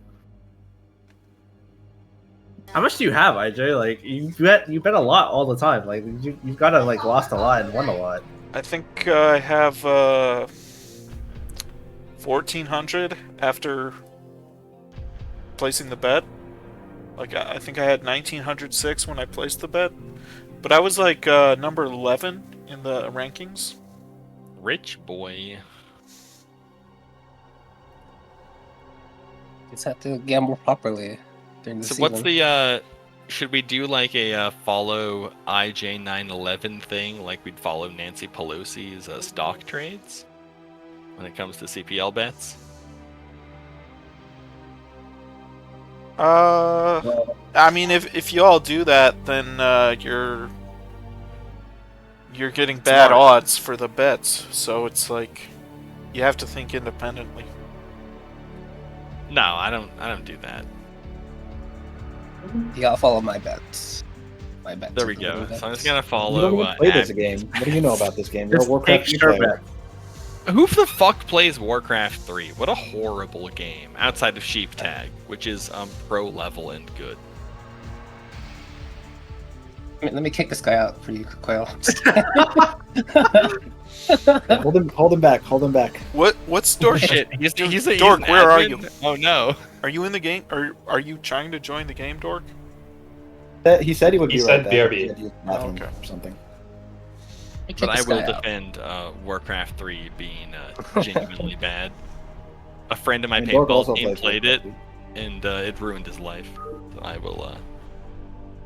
How much do you have, IJ? Like you bet a lot all the time. Like you've got to like lost a lot and won a lot. I think I have 1,400 after placing the bet. Like I think I had 1,906 when I placed the bet, but I was like number 11 in the rankings. Rich boy. Just have to gamble properly during the So season. what's the should we do like a follow IJ911 thing, like we'd follow Nancy Pelosi's stock trades when it comes to CPL bets? I mean, if you all do that, then you're getting bad odds for the bets. So it's like you have to think independently. No, I don't do that. You gotta follow my bets. My bets. There we go. So I'm just gonna You follow. don't even play this Ash. game. What do you know about this game? You're a Just Warcraft take 3 sure player. bet. Who the fuck plays Warcraft 3? What a horrible game. Outside of Sheep Tag, which is pro level and good. Let me kick this guy out for you, Quail. Yeah, hold him back. Hold him back. What's Dork? Shit, he's Dork, an where are admin? you? Oh no. Are you in the game? Are you trying to join the game, Dork? He said he would He be said right back. BRB. He said he was in the bathroom Okay. or something. But I will defend Warcraft 3 being genuinely bad. A friend of my And Dork also paintball team plays played it, Warcraft 3. and it ruined his life. So I will.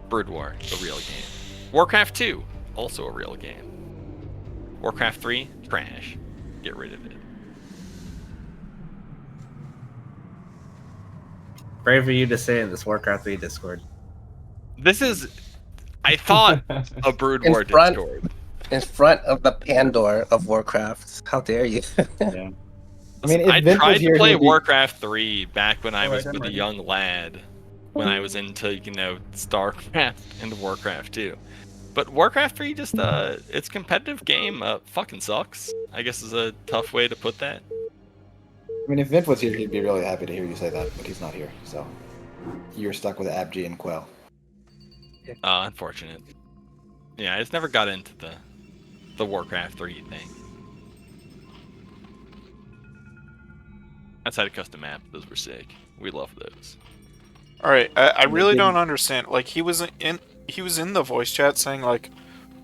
Brood War, a real game. Warcraft 2, also a real game. Warcraft 3, trash. Get rid of it. Brave of you to say in this Warcraft 3 Discord. This is. I thought a Brood In War front- Discord. In front of the Pandor of Warcraft. How dare you? Yeah. I mean, if I Vince tried was here, to play he'd be- Warcraft 3 back when I Alright, was I'm with a ready. young lad. When I was into, StarCraft and Warcraft 2. But Warcraft 3 just, its competitive game fucking sucks. I guess is a tough way to put that. I mean, if Vince was here, he'd be really happy to hear you say that, but he's not here, so you're stuck with Abg and Quell. Unfortunate. Yeah, I just never got into the Warcraft 3 thing. Outside of custom map, those were sick. We love those. All right, I really don't understand. Like he was in the voice chat saying like,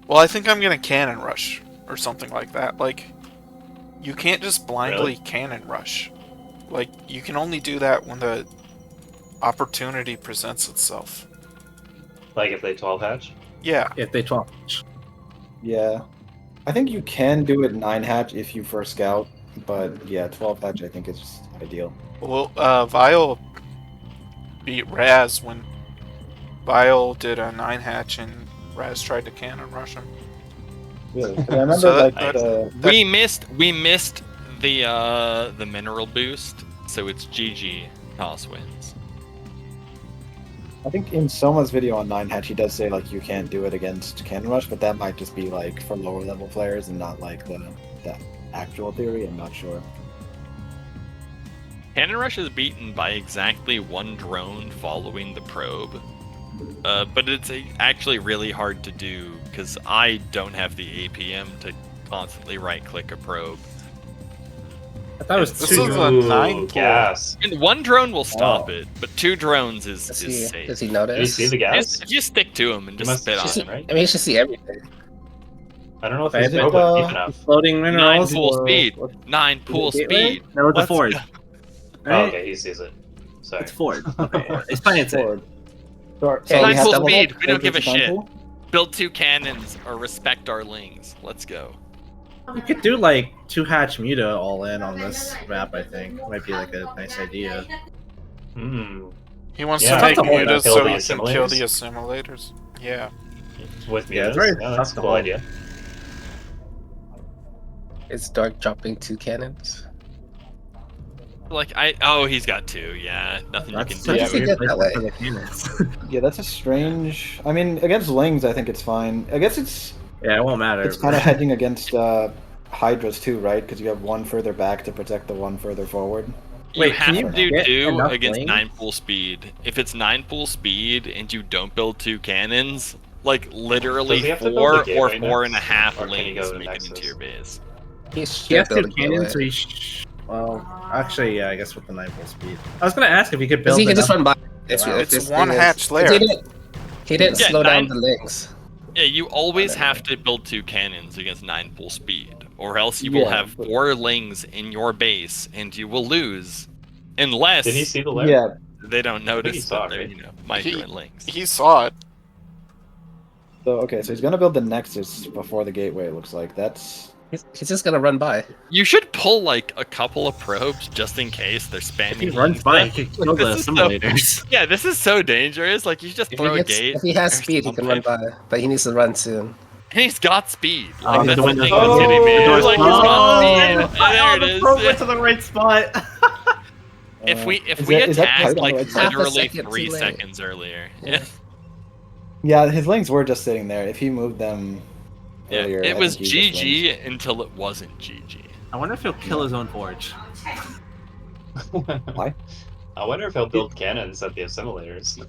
"Well, I think I'm gonna cannon rush or something like that." Like, you can't just blindly cannon rush. Like, you can only do that when the opportunity presents itself. Like if they 12 hatch? Yeah. If they 12. Yeah. I think you can do it 9 hatch if you first scout, but yeah, 12 hatch I think is just ideal. Well, Vile beat Raz when Vile did a 9 hatch and Raz tried to cannon rush him. Really? 'Cause I remember So like that- We missed the mineral boost, so it's GG. Toss wins. I think in Soma's video on 9 hatch he does say like you can't do it against Cannon Rush, but that might just be like for lower level players and not like the actual theory. I'm not sure. Cannon Rush is beaten by exactly one drone following the probe. But it's actually really hard to do because I don't have the APM to constantly right-click a probe. I thought it was This two. is a 9 pool. Gas. And one drone will stop Oh. it, but 2 drones is Does safe. he Did you notice? see the gas? If you stick to them and You just must spit have on seen them. it, right? I mean, he should see everything. I don't know if Okay, his is it, probe went deep enough. Floating 9 minerals. pool or- speed. what- 9 pool is it gateway? speed. No, it's a Let's forge. go. Oh, Right? okay, he sees it. Sorry. It's forward. Okay, it's playing it safe. Forward. So, Hey, we nine have full double speed, deck? we don't give a Versus nine shit. full? Build 2 cannons or respect our lings. Let's go. You could do like 2 hatch muta all in on this map. I think might be like a nice idea. Hmm. He wants Yeah, to make I can mutas kill so the he can kill the assimilators. assimilators. Yeah. With Yeah, it's mutas? very Oh, that's tough a to cool hold. idea. Is Dark dropping 2 cannons? Like he's got 2. Yeah, nothing you can That's do. such does a he weird get place that way? for the cannons. Yeah, that's a strange. I mean, against Lings, I think it's fine. I guess Yeah, it won't matter. it's kind of hedging against Hydras too, right? Because you have one further back to protect the one further forward. You Wait, have can to you do get 2 enough against lane? 9 full speed. If it's 9 full speed and you don't build 2 cannons, like Does literally he have to build 4 the or gateway 4 and a next? half Or can he lanes go to make it into Nexus? your base. He He should has 2 build a cannons, so gateway. well, actually, yeah, I guess with the 9 full speed. I was gonna ask if he could Because build he can just enough. run by. It's one hatch Because layer. he didn't Yeah, slow down 9 the links. Yeah, you always have to build 2 cannons against 9 full speed, or else you will have 4 lings in your base and you will lose, unless Did he see the layer? Yeah. they don't I think he notice saw that it, they're right? migrant lings. He saw it. So okay, so he's gonna build the Nexus before the gateway. It looks like that's. He's just gonna run by. You should pull like a couple of probes just in case they're spamming. If he runs by, he could kill the This is simulators. yeah, this is so dangerous. Like you should just If throw he a gate. if he has or speed, he can run something. by. But he needs to run soon. And he's got speed. Like Oh, that's the the window's thing that's open. getting me. The door's Like he's got closed. speed. There it the is. probe went to the right spot. If we Is we that- is that attacked tight on the like right side? literally Half a second 3 too late. seconds earlier. Yeah. Yeah, his Lings were just sitting there. If he moved them Yeah, earlier, it I was think he just wins. GG until it wasn't GG. I wonder if he'll kill his own forge. Why? I wonder if he'll build cannons at the assimilators.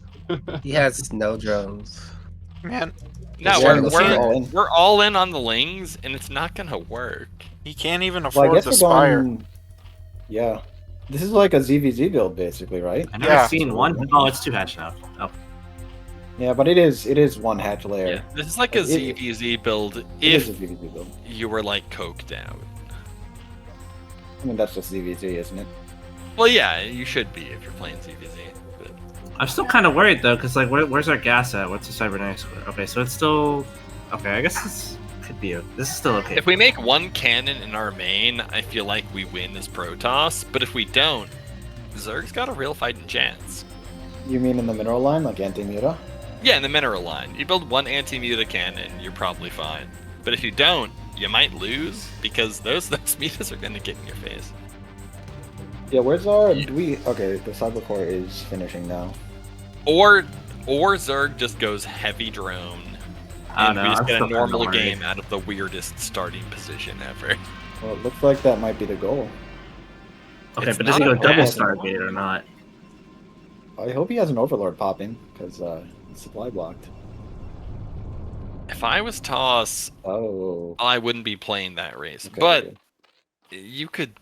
He has no drones. Man, No, Yeah, we're all in on the lings, and it's not gonna work. he can't even Well, I afford guess the we're spire. going. Yeah, this is like a ZVZ build basically, right? I've never Yeah. seen one. Oh, it's 2 hatch now. Oh. Yeah, but it is one hatch layer. Yeah, this is like a It- ZVZ build It if is a ZVZ build. you were like coked out. I mean, that's just ZVZ, isn't it? Well, yeah, you should be if you're playing ZVZ. But I'm still kind of worried though, because like, where's our gas at? What's the cybernetics? Okay, so it's still. Okay, I guess this could be. This is still okay. if we make 1 cannon in our main, I feel like we win as Protoss. But if we don't, Zerg's got a real fighting chance. You mean in the mineral line, like anti-muta? Yeah, in the mineral line. You build 1 anti-muta cannon, you're probably fine. But if you don't, you might lose because those mutas are gonna get in your face. Yeah, where's our? Do we? Okay, the cyber core is finishing now. Or Zerg just goes heavy drone. I And don't we know, just I'm get a still kinda normal worried. game out of the weirdest starting position ever. Well, it looks like that might be the goal. Okay, It's but does he not go a double bad- Stargate or not? I hope he has an Overlord popping because it's supply blocked. If I was Toss, Oh. I wouldn't be playing that race. Okay, But okay. you could.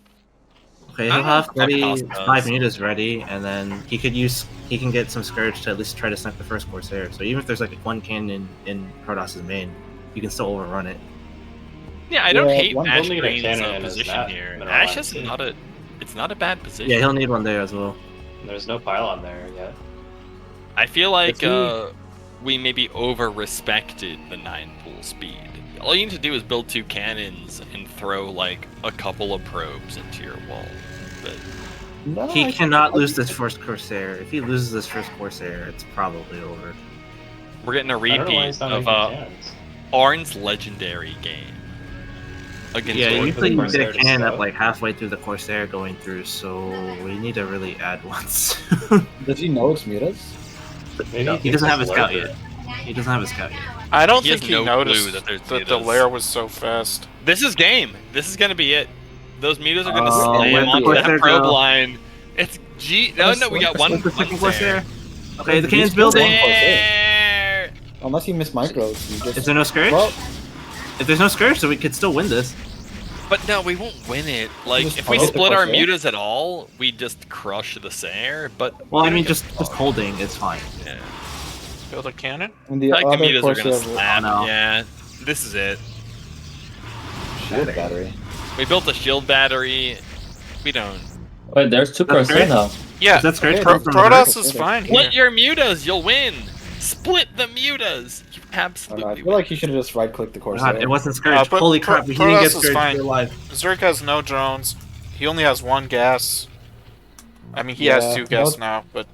Okay, I he'll don't know have what ready Toss does. 5 mutas ready, and then he can get some Scourge to at least try to snipe the first Corsair. So even if there's like 1 cannon in Protoss's main, you can still overrun it. Yeah, I don't Yeah, hate one- we'll need a Ash.Green's cannon in his position map, here. mineral Ash line, is too. not a. It's not a bad position. Yeah, he'll need one there as well. There's no pylon there yet. I feel like If we maybe over-respected the 9 pool speed. All you need to do is build 2 cannons and throw like a couple of probes into your wall. But No, He I- cannot lose this first Corsair. If he loses this first Corsair, it's probably over. we're getting a I don't know why repeat he's not of making cannons. Arn's legendary game against Yeah, Dorkmoon. usually you Corsair get a to cannon scout. at like halfway through the Corsair going through, so we need to really add ones. Does he know it's mutas? Maybe He doesn't have a thinks scout it's yet. He doesn't have a scout yet. I don't He has think he no noticed clue that there's that the mutas. lair was so fast. This is game. This is gonna be it. Those mutas are gonna Oh, slam where'd the onto Corsair that probe go? line. It's G. No, we got one. What's the second one there. Corsair? Okay, the cannon's building. There. Unless he missed micros, you just. Is there no Scourge? Well, If there's no Scourge, then we could still win this. But no, we won't win it. Like, Just if we follow the split our Corsair? mutas at all, we just crush the Sair. But Well, I we don't mean, get just far. holding is fine. Yeah. Build a cannon? and the Like the other mutas are Corsair gonna will slap. no. Yeah. This is it. shield battery. We built a shield battery. We don't. Wait, there's 2 That's Corsair great. now. Yeah, Is that Scourge Okay, Pro- from Protoss the is fine here. Split your mutas, you'll win. Split the mutas. You I don't know, I absolutely. feel like he should have just right-clicked the Corsair. God, it wasn't Scourge. but Holy crap, we didn't Protoss get is Scourge fine. to alive. Zerg has no drones. He only has 1 gas. I mean, he has Yeah, 2 gas no- now, but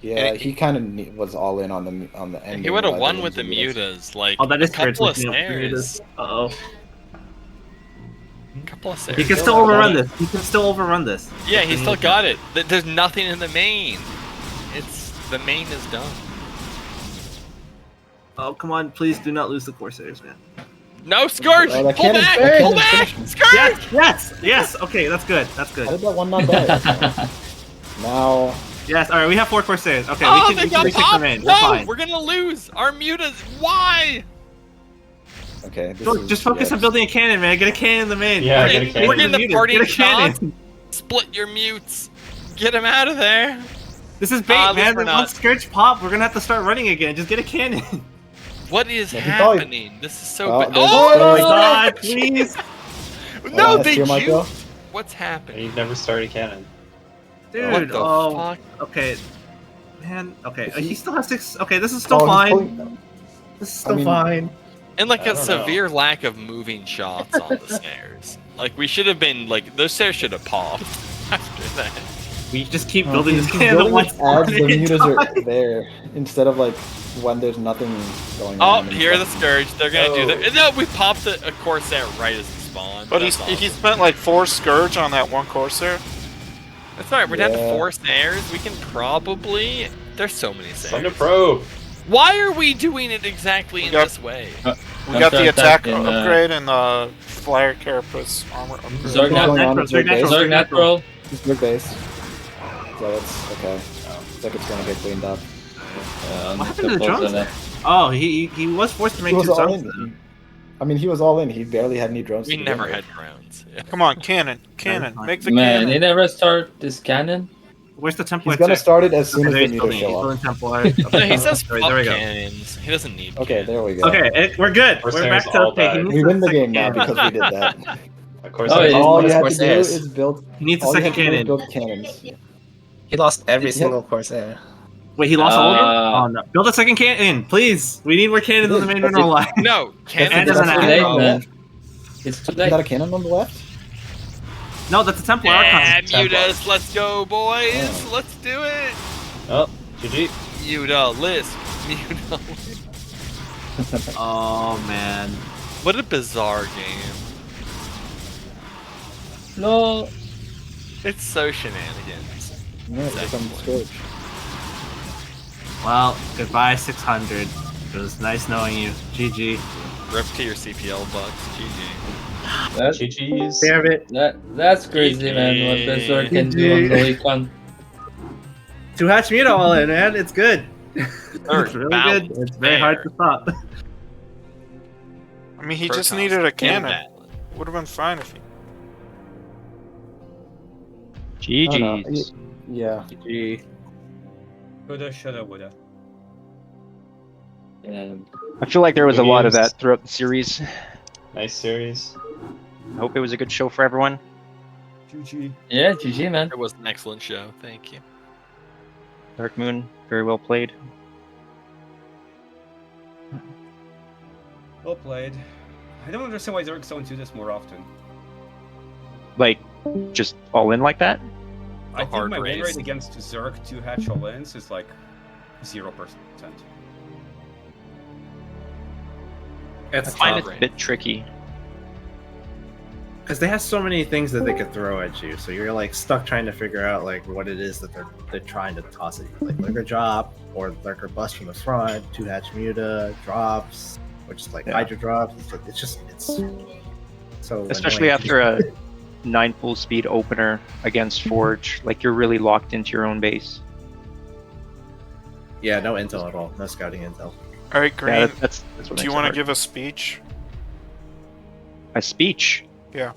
Yeah, And he kind of was all in on the ending. he would have rather won than with the Mutas. mutas. Like Oh, that a is fair. It's couple of looking up snares. Uh-oh. Couple of He snares. can still overrun this. He can still overrun this. Yeah, he still got it. There's nothing in the main. The main is done. Oh, come on. Please do not lose the Corsairs, man. No, Scourge! Oh, that Pull cannon's- back! that Pull cannon's back! finishing. Scourge! Yes. Okay, that's good. That's How good. did that one not die? Now, Yes, alright, we have 4 Corsairs. Okay, Oh, we they can got retake the popped! main. We're No, fine. we're gonna lose! Our mutas, why? okay, this Look, is, just focus on building a cannon, man. Get a cannon in the main. Yeah, We're get a cannon. getting the Mutas. party Get a shots. cannon. Split your mutes. Get him out of there. This is bait, At least man. we're not. Once Scourge pop, we're gonna have to start running again. Just get a cannon. What is Yeah, he probably- happening? This is so Oh, bad. there's- Oh my god, please. No, that's they your mic, though? juked. What's happening? You've never started cannon. Dude, What the oh. fuck? Okay. Man, okay. He still has 6. Okay, this is still oh, he's fine. pulling- This is still I mean- fine. And like I a don't know. severe lack of moving shots on the snares. Like we should have been like those snares should have popped after that. We just keep Oh, building he's this cannon building once it as the mutas time. are there instead of like when there's nothing going Oh, on. and here are the stuff. Scourge. They're gonna do Oh. that. No, we popped a Corsair right as he spawned. But That's he awesome. spent like 4 Scourge on that one Corsair. That's alright. We're down to Yeah. 4 snares. We can probably. There's so many Time to snares. probe. Why are we doing it exactly in got- this way? We got the attack in, upgrade and the Flyer Carapace armor upgrade. Zerg What's going on Natural, with Zerg Zerg natural, base? Zerg natural. It's Zerg base. So it's okay. It's like it's gonna get cleaned up. What happened to the drones? Oh, he was forced to make He was 2 all zones. in. I mean, he was all in. He barely had any drones. We to begin never with. had drones. Yeah. Come on, cannon. Make the Man, cannon. they never start this cannon. Where's the Templar? He's gonna check? start it as soon Okay, as there the he's mutas building it. show He's up. building Templar. No, he says Sorry, fuck there we go. cannons. He doesn't need. Okay, there we go. Okay, we're good. Corsairs We're back to all okay. He died. needs We the win the second game now cannon. because we did that. Of course, Oh, yeah. All you Those had to do Corsairs. is build. He needs the All you second had to do is cannon. build cannons. He lost every Yep. single Corsair. Wait, he lost all of them? Uh, Oh no! Build a second cannon, please. We need more cannons on the main That's mineral it. line. No, And cannons doesn't are have too it. late, man. It's too Is late. that a cannon on the left? No, that's a Templar Yeah, Archon. mutas, let's go, boys. Oh. Let's do it. Oh, GG. Muta, Lisp, Muta. Oh man. What a bizarre game. No. It's so shenanigans. No, it's on Scourge. Well, goodbye 600. It was nice knowing you. GG. Rip to your CPL bucks. GG. That's GG's. Damn it. that's crazy, man. What Berserk can do on the Recon. 2 hatch Muta all in, man. It's good. Third, It's really balance, good. It's very hard fair. to stop. I mean, he Protoss, just needed a and cannon. balance. Would have been fine if he. GG's. Yeah. GG. Coulda, shoulda, woulda. And I feel like there was a lot of Games. that throughout the series. Nice series. I hope it was a good show for everyone. GG. yeah, GG, man. It was an excellent show. Thank you. Dorkmoon, very well played. Well played. I don't understand why Zergs don't do this more often. Like, just all in like that? I think hard my win race. rate against Zerg 2 hatch all-ins is like 0%. It's I find tough. it a bit tricky. Because they have so many things that they could throw at you, so you're like stuck trying to figure out like what it is that they're trying to toss at you, like lurker drop or lurker bust from the front, 2 hatch muta drops, or just like Yeah. hydra drops. It's so Especially annoying. after a 9 full speed opener against Forge. Like, you're really locked into your own base. Yeah, no intel at all, no scouting intel. All right, Green. Yeah, that's what do makes you it want to hard. give a speech? A speech? Yeah.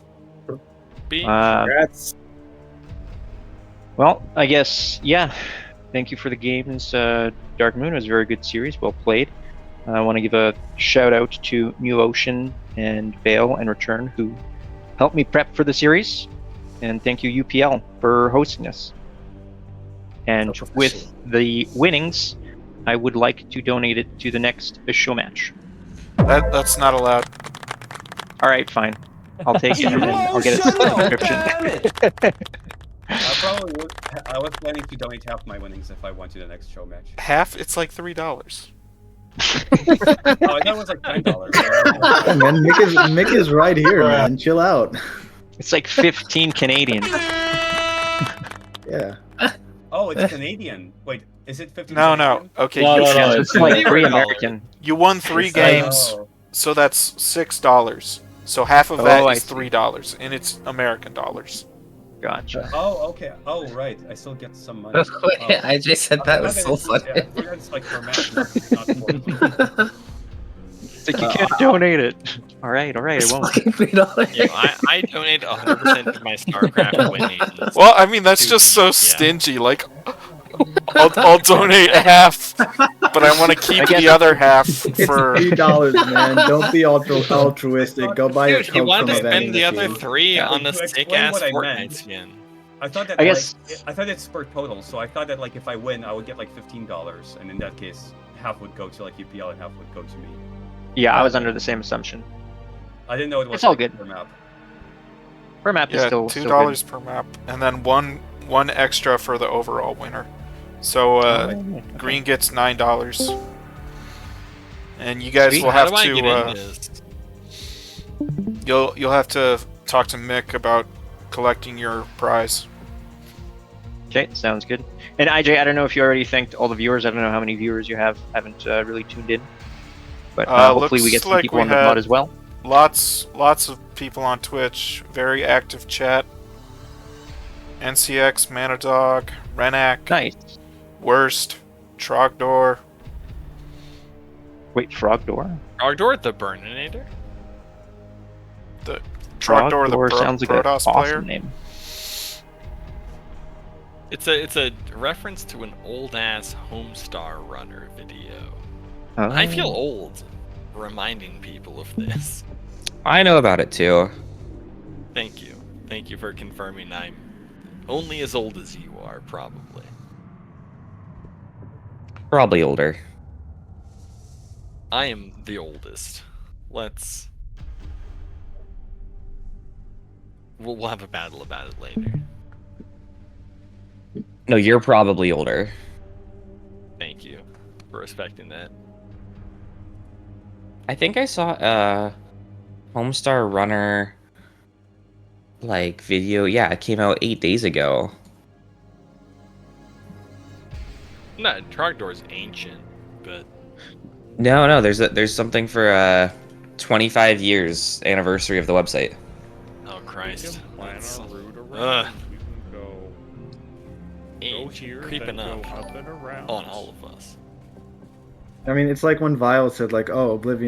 Beach. Congrats. Well, I guess, yeah. Thank you for the games. Dark Moon was a very good series, well played. I want to give a shout out to New Ocean and Vale and Return, who helped me prep for the series. And thank you, UPL, for hosting us. And So with the winnings, I would like to donate it to the next Showmatch. That's not allowed. All right, fine. I'll take it and then I'll get a subscription. I probably would. I was planning to donate half my winnings if I went to the next show match. Half? It's like $3. Oh, I thought it was like $10. Yeah, man, Mick is right here, man. Chill out. It's like 15 Canadian. Yeah. Oh, it's Canadian. Wait, is it 15 No, Canadian? no. Okay, No, you, no, Yeah, no. so It's it's like $0. 3 American. you won 3 It's like- games, Oh. so that's $6. So half of that Oh, I is see. $3, and it's American dollars. Gotcha. Oh, okay. Oh, right. I still get some money. Wait, Oh. IJ said that was so funny. Yeah, I forgot it's like per match, not for. It's like, you can't donate it. All right, I It's won't. fucking $3. Yeah, I donate 100% of my StarCraft winnings. Well, I mean, that's just so stingy. Like, I'll donate half, but I want to keep the other half It's for. $3, man. Don't be altruistic. Go buy a Dude, he Coke wanted from to a vending spend the other machine. 3 Yeah, on a to sick explain ass what I Fortnite meant. skin. I thought that I like, guess- I thought it's per total, so I thought that like if I win, I would get like $15, and in that case, half would go to like UPL and half would go to me. Yeah, I was under the same assumption. I didn't know it was It's all like, good. per map. Per map is Yeah, still $2 per map, and then one extra for the overall winner. So Green gets $9, and you guys Sweet. will How have do I get in to. this? You'll have to talk to Mick about collecting your prize. Okay, sounds good. And IJ, I don't know if you already thanked all the viewers. I don't know how many viewers you have. Haven't really tuned in. But hopefully we get Looks some like people we on the had mod as well. Lots of people on Twitch. Very active chat. NCX, Manadog, Renak, Nice. Worst, Trogdor. Wait, Frogdoor? Ardor the Burninator? The Trogdor, the sounds like an Protoss awesome player. name. It's a reference to an old ass Homestar Runner video. Oh. I feel old reminding people of this. I know about it too. Thank you. Thank you for confirming I'm only as old as you are, probably. Probably older. I am the oldest. Let's... We'll have a battle about it later. No, you're probably older. Thank you for respecting that. I think I saw a Homestar Runner like video. Yeah, it came out 8 days ago. No, Trogdor's ancient, but No, there's something for 25 years anniversary of the website. oh Christ. That's... Age creeping up on all of us. I mean, it's like when Vile said, like, "Oh, Oblivion